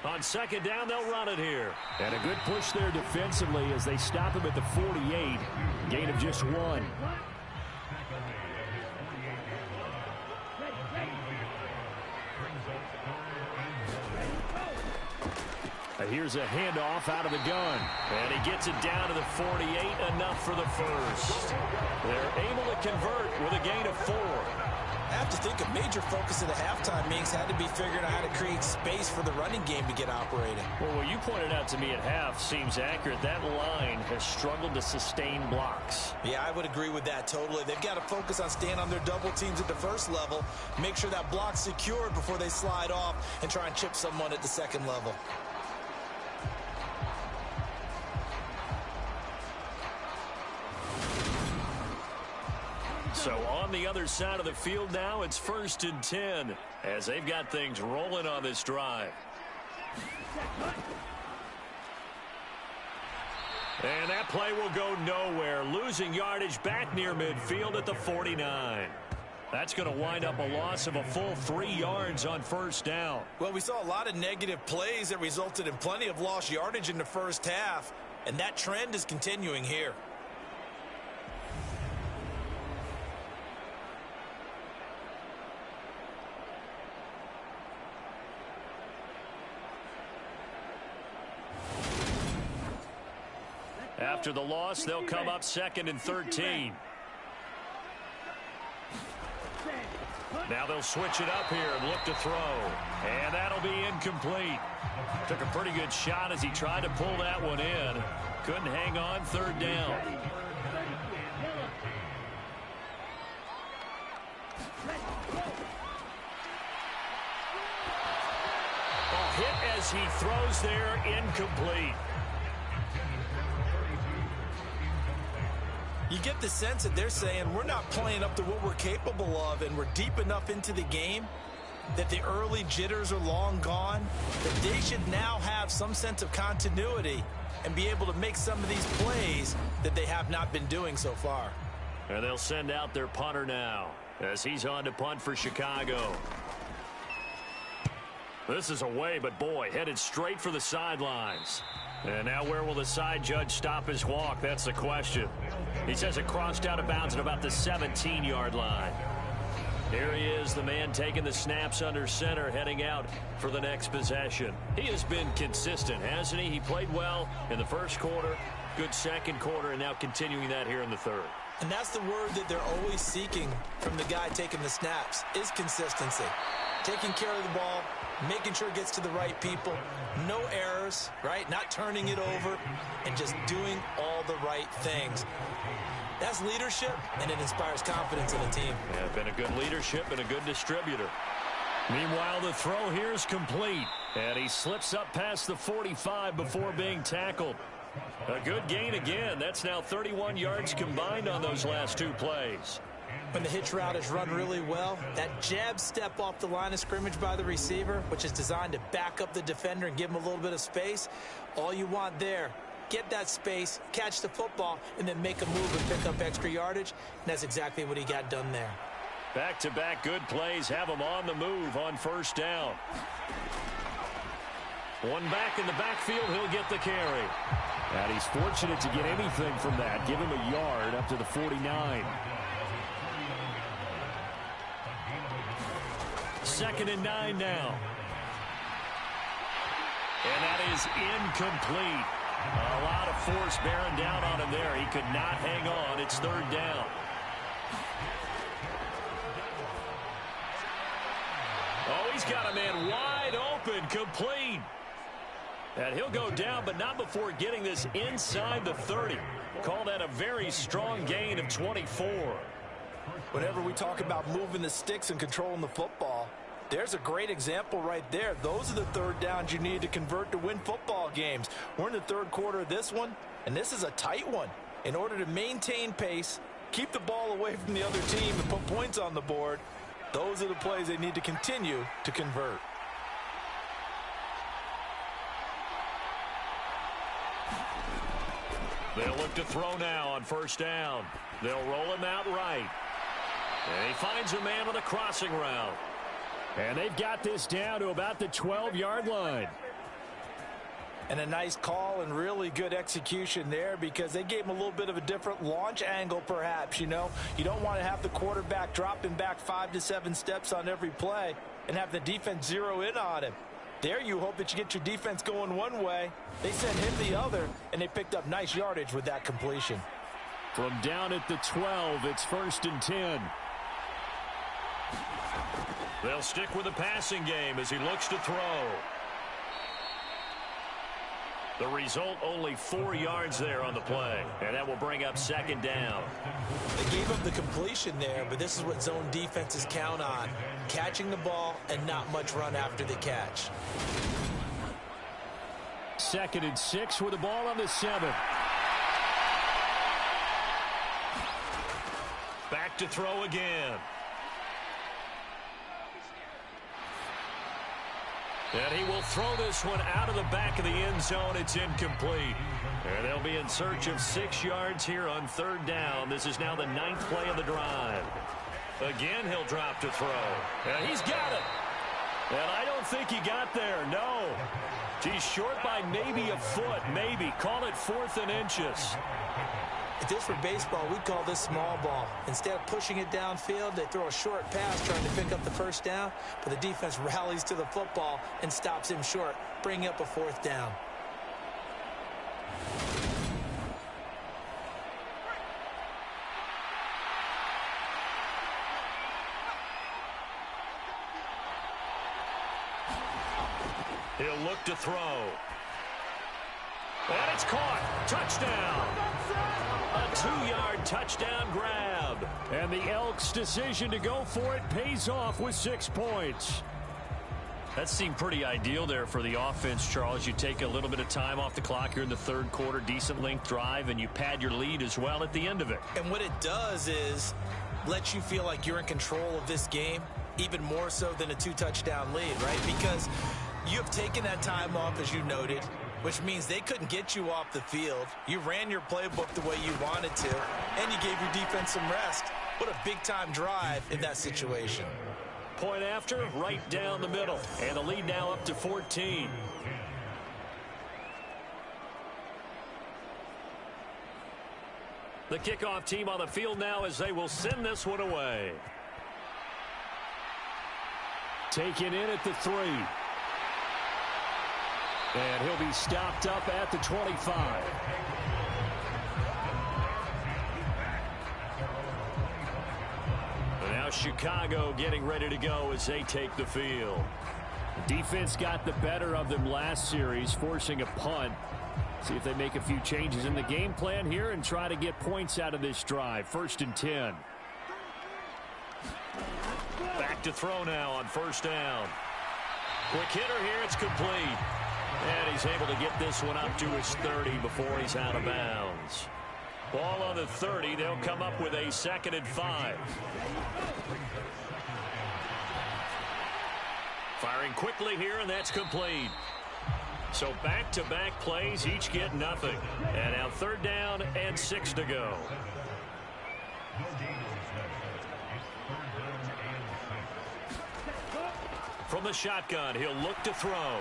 On second down, they'll run it here. And a good push there defensively as they stop him at the 48. Gain of just 1. Here's a handoff out of the gun. And he gets it down to the 48, enough for the first. They're able to convert with a gain of 4. I have to think a major focus of the halftime meetings had to be figuring out how to create space for the running game to get operating. Well, what you pointed out to me at half seems accurate. That line has struggled to sustain blocks. Yeah, I would agree with that totally. They've got to focus on staying on their double teams at the first level, make sure that block's secured before they slide off and try and chip someone at the second level. So on the other side of the field now, it's 1st and 10 as they've got things rolling on this drive. And that play will go nowhere, losing yardage back near midfield at the 49. That's going to wind up a loss of a full 3 yards on first down. Well, we saw a lot of negative plays that resulted in plenty of lost yardage in the first half, and that trend is continuing here. After the loss, they'll come up 2nd and 13. Now they'll switch it up here and look to throw. And that'll be incomplete. Took a pretty good shot as he tried to pull that one in. Couldn't hang on, 3rd down. A hit as he throws there, incomplete. You get the sense that they're saying we're not playing up to what we're capable of, and we're deep enough into the game that the early jitters are long gone, that they should now have some sense of continuity and be able to make some of these plays that they have not been doing so far. And they'll send out their punter now as he's on to punt for Chicago. This is away, but boy, headed straight for the sidelines. And now where will the side judge stop his walk? That's the question. He says it crossed out of bounds at about the 17-yard line. Here he is, the man taking the snaps under center, heading out for the next possession. He has been consistent, hasn't he? He played well in the first quarter, good second quarter, and now continuing that here in the third. And that's the word that they're always seeking from the guy taking the snaps, is consistency. Taking care of the ball, making sure it gets to the right people, no errors, right? Not turning it over, and just doing all the right things. That's leadership, and it inspires confidence in a team. Yeah, been a good leadership and a good distributor. Meanwhile, the throw here is complete, and he slips up past the 45 before being tackled. A good gain again. That's now 31 yards combined on those last two plays. When the hitch route is run really well, that jab step off the line of scrimmage by the receiver, which is designed to back up the defender and give him a little bit of space, all you want there, get that space, catch the football, and then make a move and pick up extra yardage, and that's exactly what he got done there. Back-to-back good plays have him on the move on first down. One back in the backfield, he'll get the carry. And he's fortunate to get anything from that. Give him a yard up to the 49. 2nd and 9 now. And that is incomplete. A lot of force bearing down on him there. He could not hang on. It's 3rd down. Oh, he's got a man wide open, complete. And he'll go down, but not before getting this inside the 30. Call that a very strong gain of 24. Whenever we talk about moving the sticks and controlling the football, there's a great example right there. Those are the 3rd downs you need to convert to win football games. We're in the 3rd quarter of this one, and this is a tight one. In order to maintain pace, keep the ball away from the other team, and put points on the board, those are the plays they need to continue to convert. They'll look to throw now on first down. They'll roll him out right. And he finds a man on a crossing route. And they've got this down to about the 12-yard line. And a nice call and really good execution there, because they gave him a little bit of a different launch angle perhaps, you know. You don't want to have the quarterback dropping back 5 to 7 steps on every play and have the defense zero in on him. There you hope that you get your defense going one way. They sent him the other, and they picked up nice yardage with that completion. From down at the 12, it's 1st and 10. They'll stick with the passing game as he looks to throw. The result, only 4 yards there on the play, and that will bring up 2nd down. They gave up the completion there, but this is what zone defenses count on. Catching the ball and not much run after the catch. 2nd and 6 with the ball on the 7. Back to throw again. And he will throw this one out of the back of the end zone. It's incomplete. And they'll be in search of 6 yards here on 3rd down. This is now the 9th play of the drive. Again, he'll drop to throw. And he's got it. And I don't think he got there. No. He's short by maybe a foot. Maybe. Call it 4th and inches. If this were baseball, we'd call this small ball. Instead of pushing it downfield, they throw a short pass trying to pick up the 1st down, but the defense rallies to the football and stops him short, bringing up a 4th down. He'll look to throw. And it's caught. Touchdown. A 2-yard touchdown grab. And the Elks' decision to go for it pays off with 6 points. That seemed pretty ideal there for the offense, Charles. You take a little bit of time off the clock here in the 3rd quarter, decent length drive, and you pad your lead as well at the end of it. And what it does is let you feel like you're in control of this game, even more so than a 2-touchdown lead, right? Because you have taken that time off, as you noted. which means they couldn't get you off the field. You ran your playbook the way you wanted to, and you gave your defense some rest. What a big-time drive in that situation. Point after, right down the middle. And the lead now up to 14. The kickoff team on the field now as they will send this one away. Taken in at the 3. And he'll be stopped up at the 25. And now Chicago getting ready to go as they take the field. Defense got the better of them last series, forcing a punt. See if they make a few changes in the game plan here and try to get points out of this drive. 1st and 10. Back to throw now on 1st down. Quick hitter here. It's complete. And he's able to get this one up to his 30 before he's out of bounds. Ball on the 30. They'll come up with a 2nd and 5. Firing quickly here, and that's complete. So back-to-back plays, each get nothing. And now 3rd down and 6 to go. From the shotgun, he'll look to throw.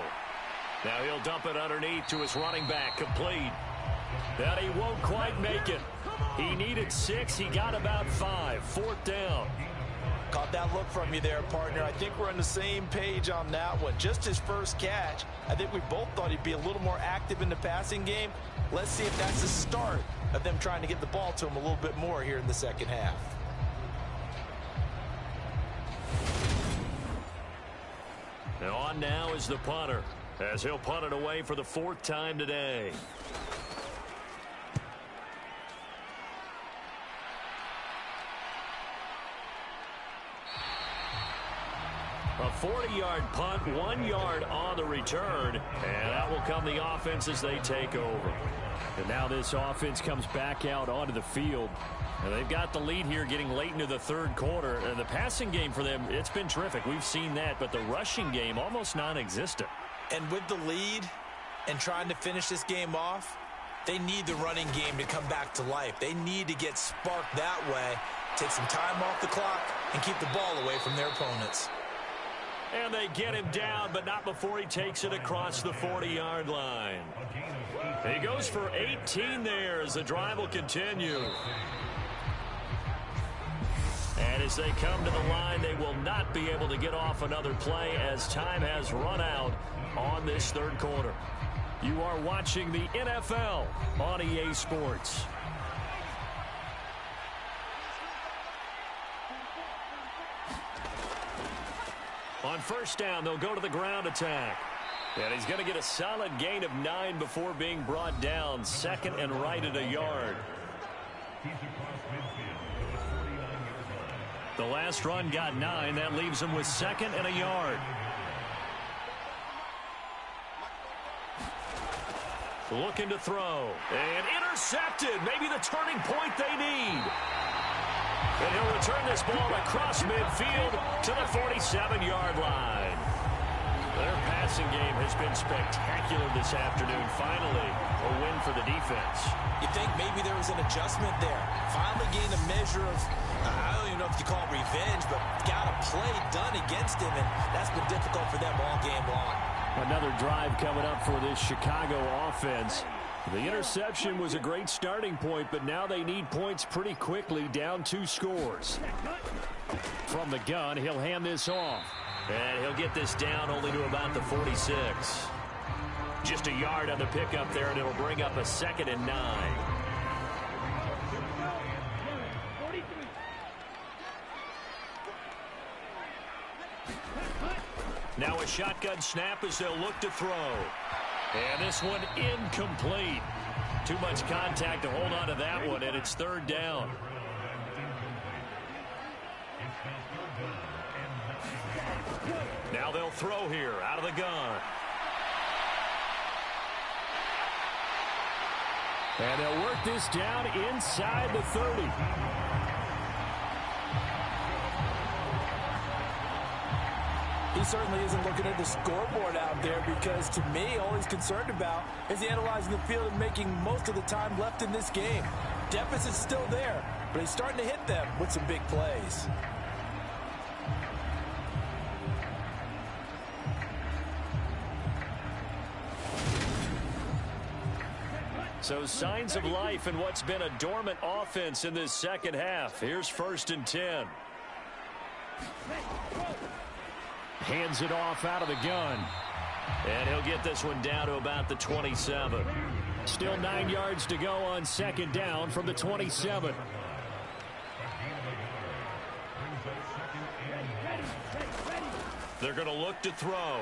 Now he'll dump it underneath to his running back, complete. That he won't quite make it. He needed 6, he got about 5. 4th down. Caught that look from you there, partner. I think we're on the same page on that one. Just his first catch. I think we both thought he'd be a little more active in the passing game. Let's see if that's the start of them trying to get the ball to him a little bit more here in the second half. And on now is the punter, as he'll punt it away for the 4th time today. A 40-yard punt, 1 yard on the return, and out will come the offense as they take over. And now this offense comes back out onto the field. And they've got the lead here getting late into the 3rd quarter. And the passing game for them, it's been terrific. We've seen that, but the rushing game almost non-existent. And with the lead and trying to finish this game off, they need the running game to come back to life. They need to get sparked that way, take some time off the clock, and keep the ball away from their opponents. And they get him down, but not before he takes it across the 40-yard line. He goes for 18 there as the drive will continue. And as they come to the line, they will not be able to get off another play as time has run out on this 3rd quarter. You are watching the NFL on EA Sports. On 1st down, they'll go to the ground attack. And he's going to get a solid gain of 9 before being brought down. 2nd and right at a yard. The last run got 9. That leaves him with 2nd and a yard. Looking to throw. And intercepted. Maybe the turning point they need. And he'll return this ball across midfield to the 47-yard line. Their passing game has been spectacular this afternoon. Finally, a win for the defense. You think maybe there was an adjustment there. Finally gained a measure of, I don't even know if you call it revenge, but got a play done against him, and that's been difficult for them all game long. Another drive coming up for this Chicago offense. The interception was a great starting point, but now they need points pretty quickly, down 2 scores. From the gun, he'll hand this off. And he'll get this down only to about the 46. Just a yard on the pickup there, and it'll bring up a 2nd and 9. Now a shotgun snap as they'll look to throw. And this one incomplete. Too much contact to hold on to that one, and it's 3rd down. Now they'll throw here out of the gun. And they'll work this down inside the 30. He certainly isn't looking at the scoreboard out there because, to me, all he's concerned about is analyzing the field and making most of the time left in this game. Deficit's still there, but he's starting to hit them with some big plays. So signs of life in what's been a dormant offense in this second half. Here's 1st and 10. Hands it off out of the gun. And he'll get this one down to about the 27. Still 9 yards to go on 2nd down from the 27. They're going to look to throw.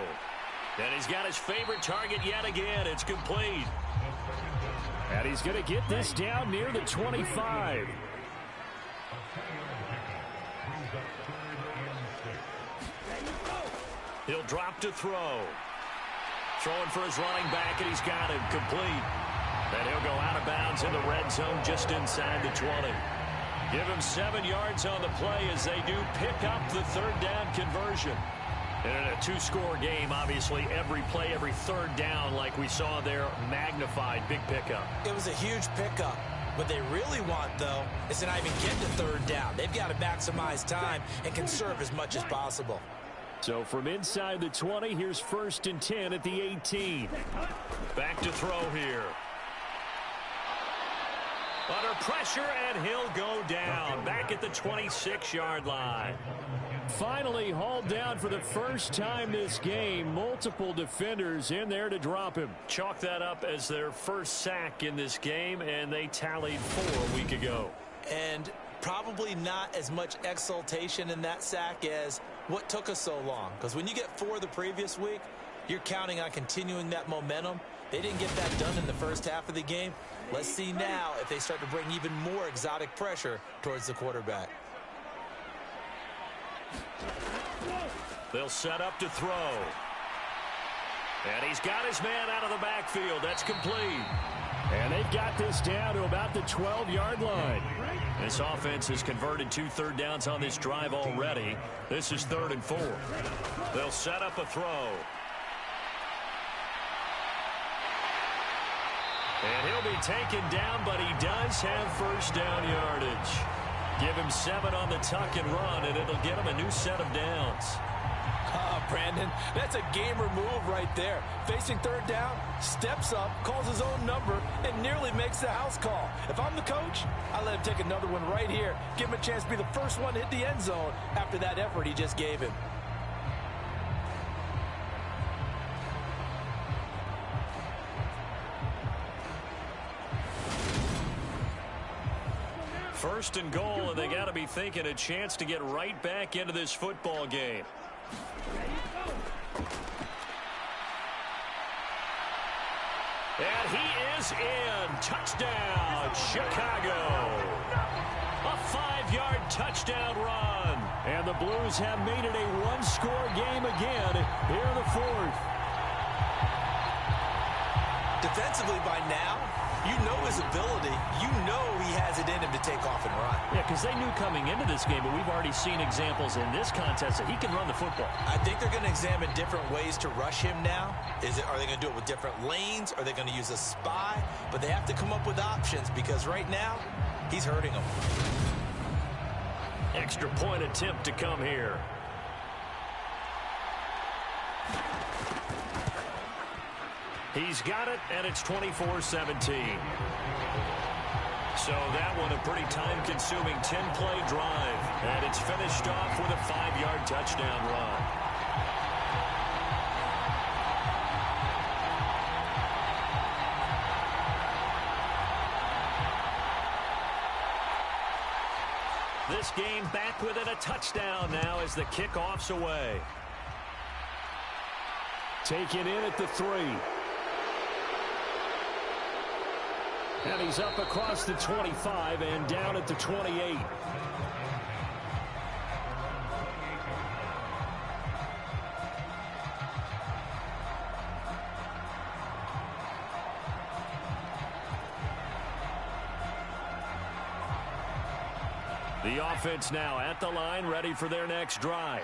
And he's got his favorite target yet again. It's complete. And he's going to get this down near the 25. He'll drop to throw. Throwing for his running back, and he's got him complete. And he'll go out of bounds in the red zone just inside the 20. Give him 7 yards on the play as they do pick up the 3rd down conversion. And in a 2-score game, obviously, every play, every 3rd down, like we saw there, magnified, big pickup. It was a huge pickup. What they really want, though, is to not even get to 3rd down. They've got to maximize time and conserve as much as possible. So from inside the 20, here's 1st and 10 at the 18. Back to throw here. Under pressure, and he'll go down. Back at the 26-yard line. Finally hauled down for the first time this game. Multiple defenders in there to drop him. Chalk that up as their first sack in this game, and they tallied 4 a week ago. And probably not as much exultation in that sack as what took us so long. Because when you get 4 the previous week, you're counting on continuing that momentum. They didn't get that done in the first half of the game. Let's see now if they start to bring even more exotic pressure towards the quarterback. They'll set up to throw. And he's got his man out of the backfield. That's complete. And they've got this down to about the 12-yard line. This offense has converted 2 third downs on this drive already. This is 3rd and 4. They'll set up a throw. And he'll be taken down, but he does have 1st down yardage. Give him 7 on the tuck and run, and it'll get him a new set of downs. Brandon, that's a gamer move right there. Facing 3rd down, steps up, calls his own number, and nearly makes the house call. If I'm the coach, I let him take another one right here. Give him a chance to be the first one to hit the end zone after that effort he just gave him. First and goal, and they got to be thinking a chance to get right back into this football game. And he is in. Touchdown, Chicago. A 5-yard touchdown run. And the Blues have made it a 1-score game again here in the 4th. Defensively by now, you know his ability. You know he has it in him to take off and run. Yeah, because they knew coming into this game, but we've already seen examples in this contest that he can run the football. I think they're going to examine different ways to rush him now. Are they going to do it with different lanes? Are they going to use a spy? But they have to come up with options because right now, he's hurting them. Extra point attempt to come here. He's got it, and it's 24-17. So that one a pretty time-consuming 10-play drive. And it's finished off with a 5-yard touchdown run. This game back within a touchdown now as the kickoff's away. Taken in at the 3. And he's up across the 25 and down at the 28. The offense now at the line, ready for their next drive.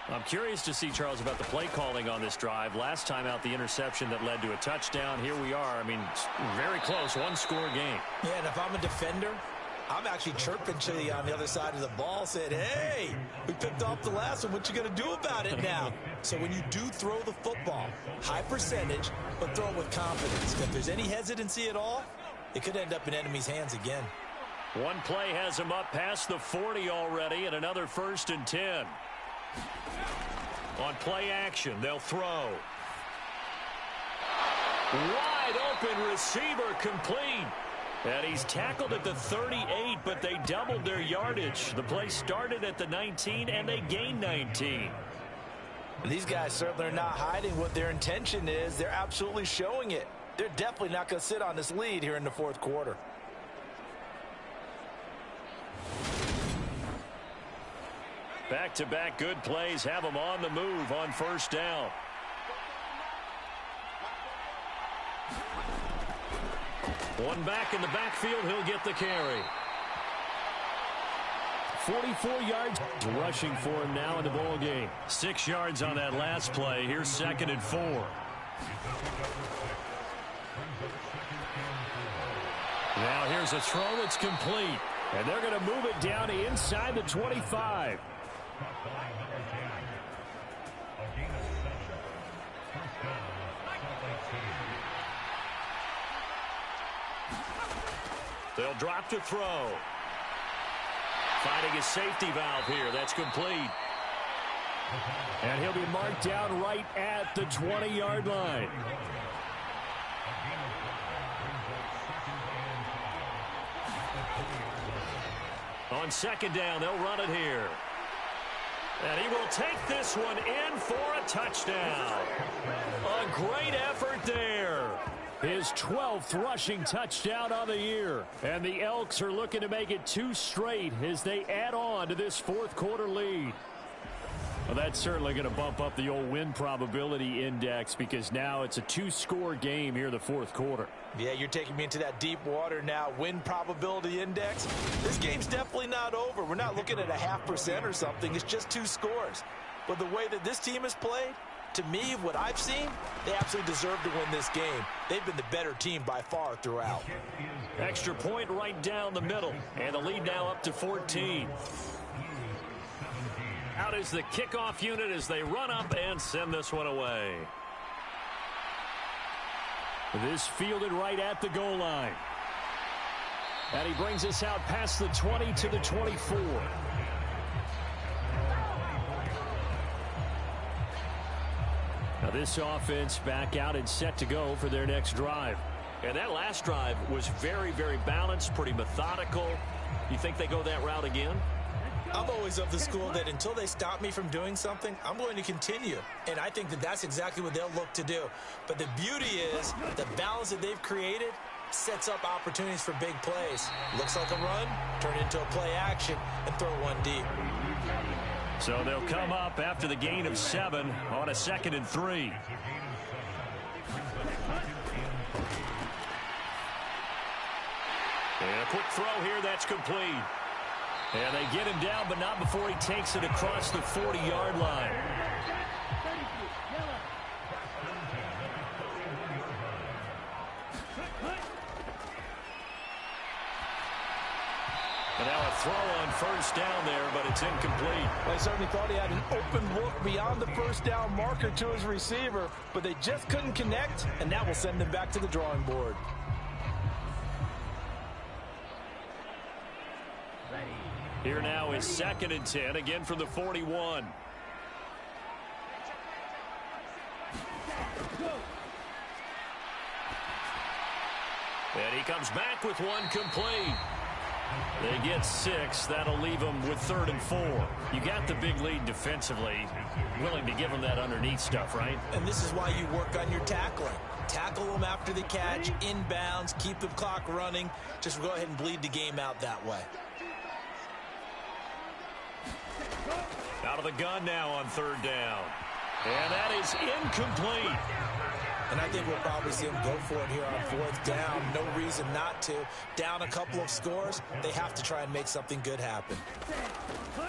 I'm curious to see, Charles, about the play calling on this drive. Last time out, the interception that led to a touchdown. Here we are. I mean, very close, one-score game. Yeah, and if I'm a defender, I'm actually chirping Chili on the other side of the ball, saying, hey, we picked off the last one. What you going to do about it now? So when you do throw the football, high percentage, but throw it with confidence. If there's any hesitancy at all, it could end up in enemy's hands again. One play has him up past the 40 already, and another 1st and 10. On play action, they'll throw. Wide open receiver, complete. And he's tackled at the 38, but they doubled their yardage. The play started at the 19, and they gained 19. These guys certainly are not hiding what their intention is. They're absolutely showing it. They're definitely not going to sit on this lead here in the fourth quarter. Back-to-back good plays have them on the move on 1st down. One back in the backfield, he'll get the carry. 44 yards rushing for him now in the ball game. 6 yards on that last play. Here's 2nd and 4. Now here's a throw that's complete. And they're going to move it down to inside the 25. They'll drop to throw. Finding a safety valve here. That's complete. And he'll be marked down right at the 20-yard line. On 2nd down, they'll run it here. And he will take this one in for a touchdown. A great effort there. His 12th rushing touchdown on the year. And the Elks are looking to make it 2 straight as they add on to this fourth quarter lead. Well, that's certainly going to bump up the old win probability index because now it's a 2-score game here in the fourth quarter. Yeah, you're taking me into that deep water now. Win probability index. This game's definitely not over. We're not looking at a 0.5% or something. It's just 2 scores. But the way that this team has played, to me, what I've seen, they absolutely deserve to win this game. They've been the better team by far throughout. Extra point right down the middle. And the lead now up to 14. Out is the kickoff unit as they run up and send this one away. This fielded right at the goal line. And he brings us out past the 20 to the 24. Now this offense back out and set to go for their next drive. And that last drive was very, very balanced, pretty methodical. You think they go that route again? I'm always of the school that until they stop me from doing something, I'm going to continue. And I think that that's exactly what they'll look to do. But the beauty is the balance that they've created sets up opportunities for big plays. Looks like a run, turn into a play action, and throw one deep. So they'll come up after the gain of 7 on a 2nd and 3. And a quick throw here, that's complete. And they get him down, but not before he takes it across the 40-yard line. And now a throw on 1st down there, but it's incomplete. I certainly thought he had an open look beyond the 1st down marker to his receiver, but they just couldn't connect, and that will send them back to the drawing board. Here now is 2nd and 10, again from the 41. And he comes back with one complete. They get 6. That'll leave them with 3rd and 4. You got the big lead defensively. Willing to give them that underneath stuff, right? And this is why you work on your tackling. Tackle them after the catch, inbounds, keep the clock running. Just go ahead and bleed the game out that way. Out of the gun now on 3rd down. And that is incomplete. And I think we'll probably see them go for it here on 4th down. No reason not to. Down a couple of scores, they have to try and make something good happen.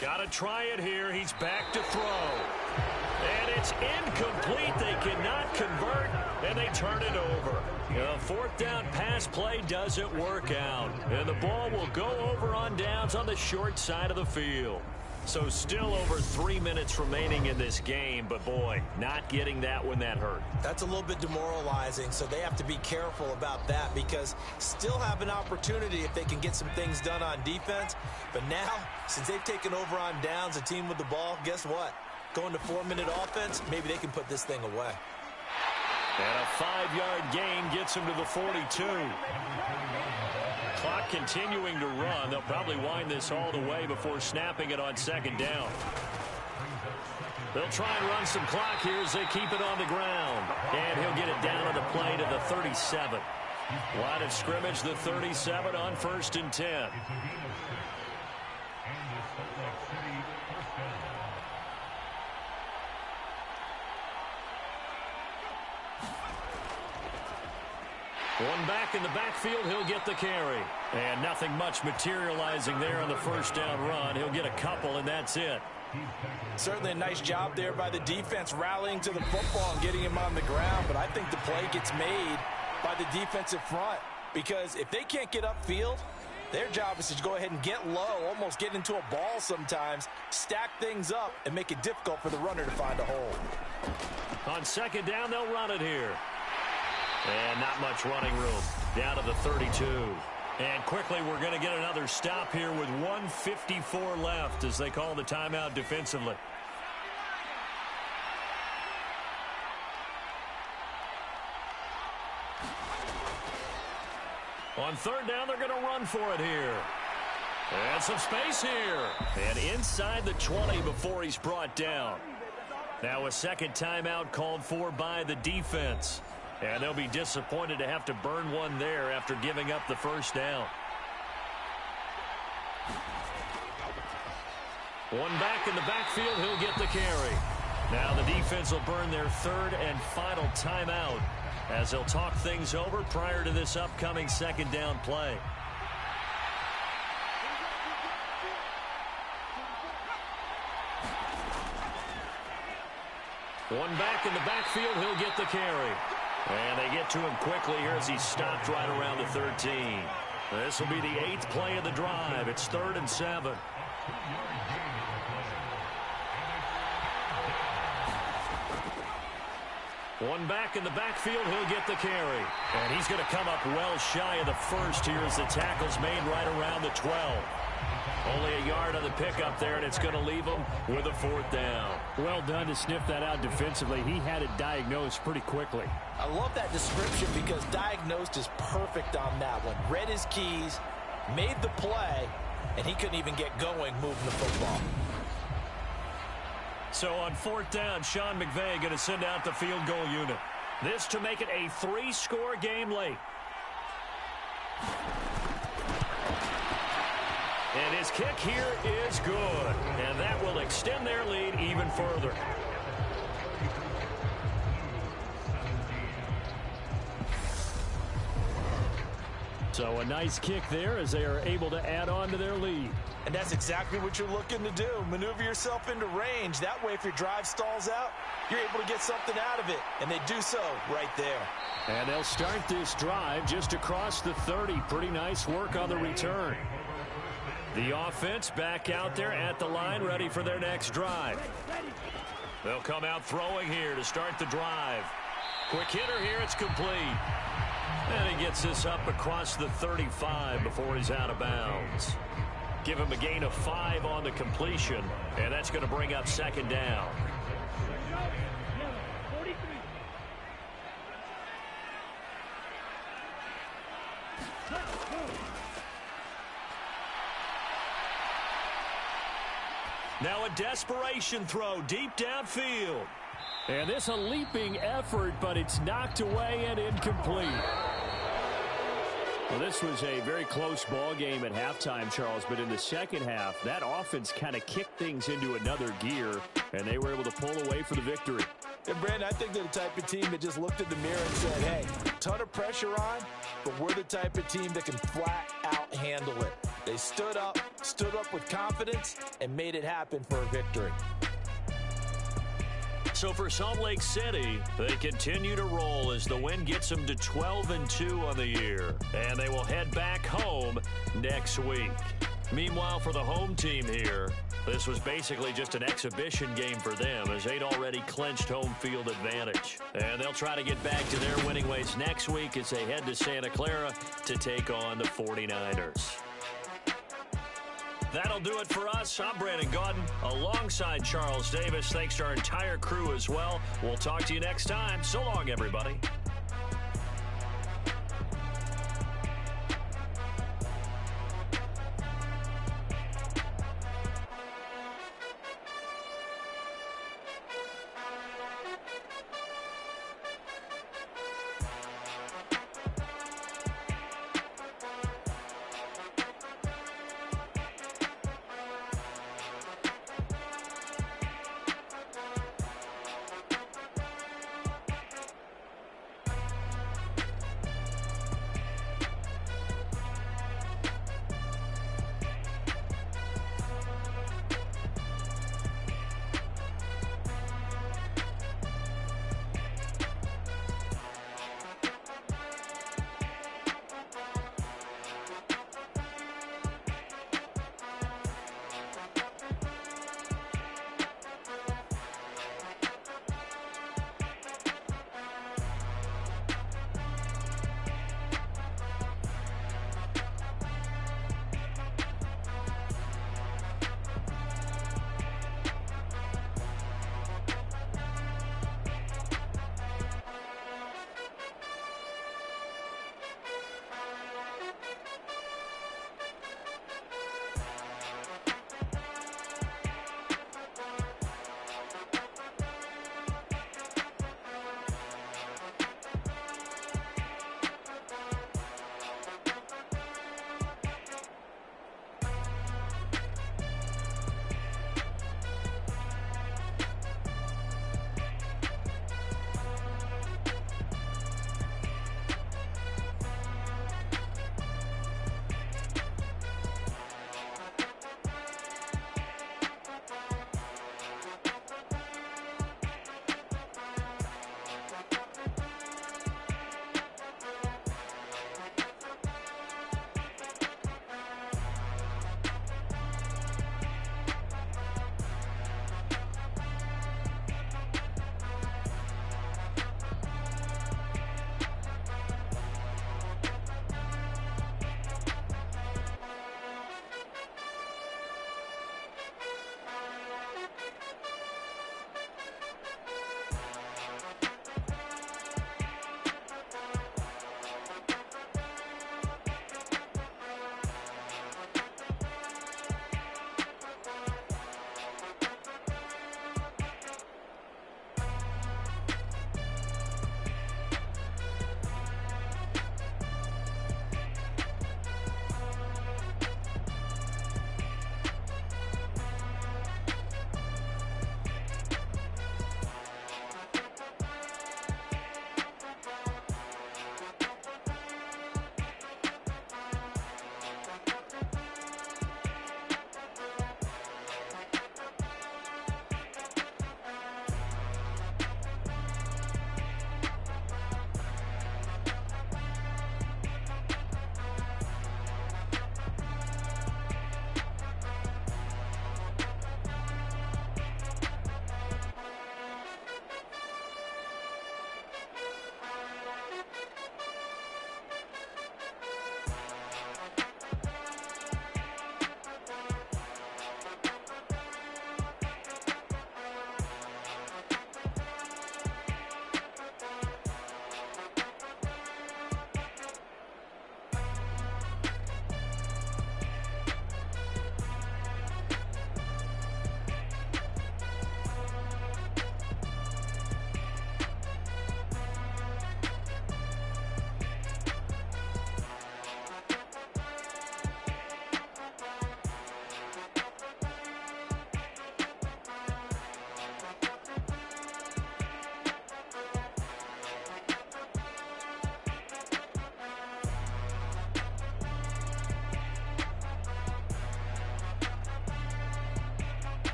Got to try it here. He's back to throw. And it's incomplete. They cannot convert, and they turn it over. A fourth down pass play doesn't work out. And the ball will go over on downs on the short side of the field. So still over 3 minutes remaining in this game, but boy, not getting that when that hurt. That's a little bit demoralizing, so they have to be careful about that because still have an opportunity if they can get some things done on defense. But now, since they've taken over on downs, a team with the ball, guess what? Going to 4-minute offense, maybe they can put this thing away. And a 5-yard gain gets him to the 42. Clock continuing to run. They'll probably wind this all the way before snapping it on second down. They'll try and run some clock here as they keep it on the ground. And he'll get it down on the play to the 37. Line of scrimmage, the 37 on 1st and 10. One back in the backfield, he'll get the carry. And nothing much materializing there on the first down run. He'll get a couple, and that's it. Certainly a nice job there by the defense rallying to the football and getting him on the ground. But I think the play gets made by the defensive front. Because if they can't get upfield, their job is to go ahead and get low, almost get into a ball sometimes, stack things up, and make it difficult for the runner to find a hole. On second down, they'll run it here. And not much running room. Down to the 32. And quickly, we're going to get another stop here with 1:54 left as they call the timeout defensively. On third down, they're going to run for it here. And some space here. And inside the 20 before he's brought down. Now a second timeout called for by the defense. And they'll be disappointed to have to burn one there after giving up the first down. One back in the backfield, he'll get the carry. Now the defense will burn their third and final timeout as they'll talk things over prior to this upcoming second down play. One back in the backfield, he'll get the carry. And they get to him quickly here as he's stopped right around the 13. This will be the 8th play of the drive. It's 3rd and 7. One back in the backfield, he'll get the carry. And he's going to come up well shy of the first here as the tackle's made right around the 12. Only a yard on the pickup there, and it's going to leave him with a 4th down. Well done to sniff that out defensively. He had it diagnosed pretty quickly. I love that description because diagnosed is perfect on that one. Read his keys, made the play, and he couldn't even get going moving the football. So on 4th down, Sean McVay going to send out the field goal unit. This to make it a 3-score game late. And his kick here is good. And that will extend their lead even further. So a nice kick there as they are able to add on to their lead. And that's exactly what you're looking to do. Maneuver yourself into range. That way, if your drive stalls out, you're able to get something out of it. And they do so right there. And they'll start this drive just across the 30. Pretty nice work on the return. The offense back out there at the line, ready for their next drive. They'll come out throwing here to start the drive. Quick hitter here, it's complete. And he gets this up across the 35 before he's out of bounds. Give him a gain of 5 on the completion, and that's going to bring up second down. Now a desperation throw deep downfield. And this a leaping effort, but it's knocked away and incomplete. Well, this was a very close ball game at halftime, Charles, but in the second half, that offense kind of kicked things into another gear, and they were able to pull away for the victory. And, Brandon, I think they're the type of team that just looked in the mirror and said, hey, ton of pressure on, but we're the type of team that can flat out handle it. They stood up with confidence, and made it happen for a victory. So for Salt Lake City, they continue to roll as the win gets them to 12-2 on the year. And they will head back home next week. Meanwhile, for the home team here, this was basically just an exhibition game for them as they'd already clinched home field advantage. And they'll try to get back to their winning ways next week as they head to Santa Clara to take on the 49ers. That'll do it for us. I'm Brandon Gaudin alongside Charles Davis. Thanks to our entire crew as well. We'll talk to you next time. So long, everybody.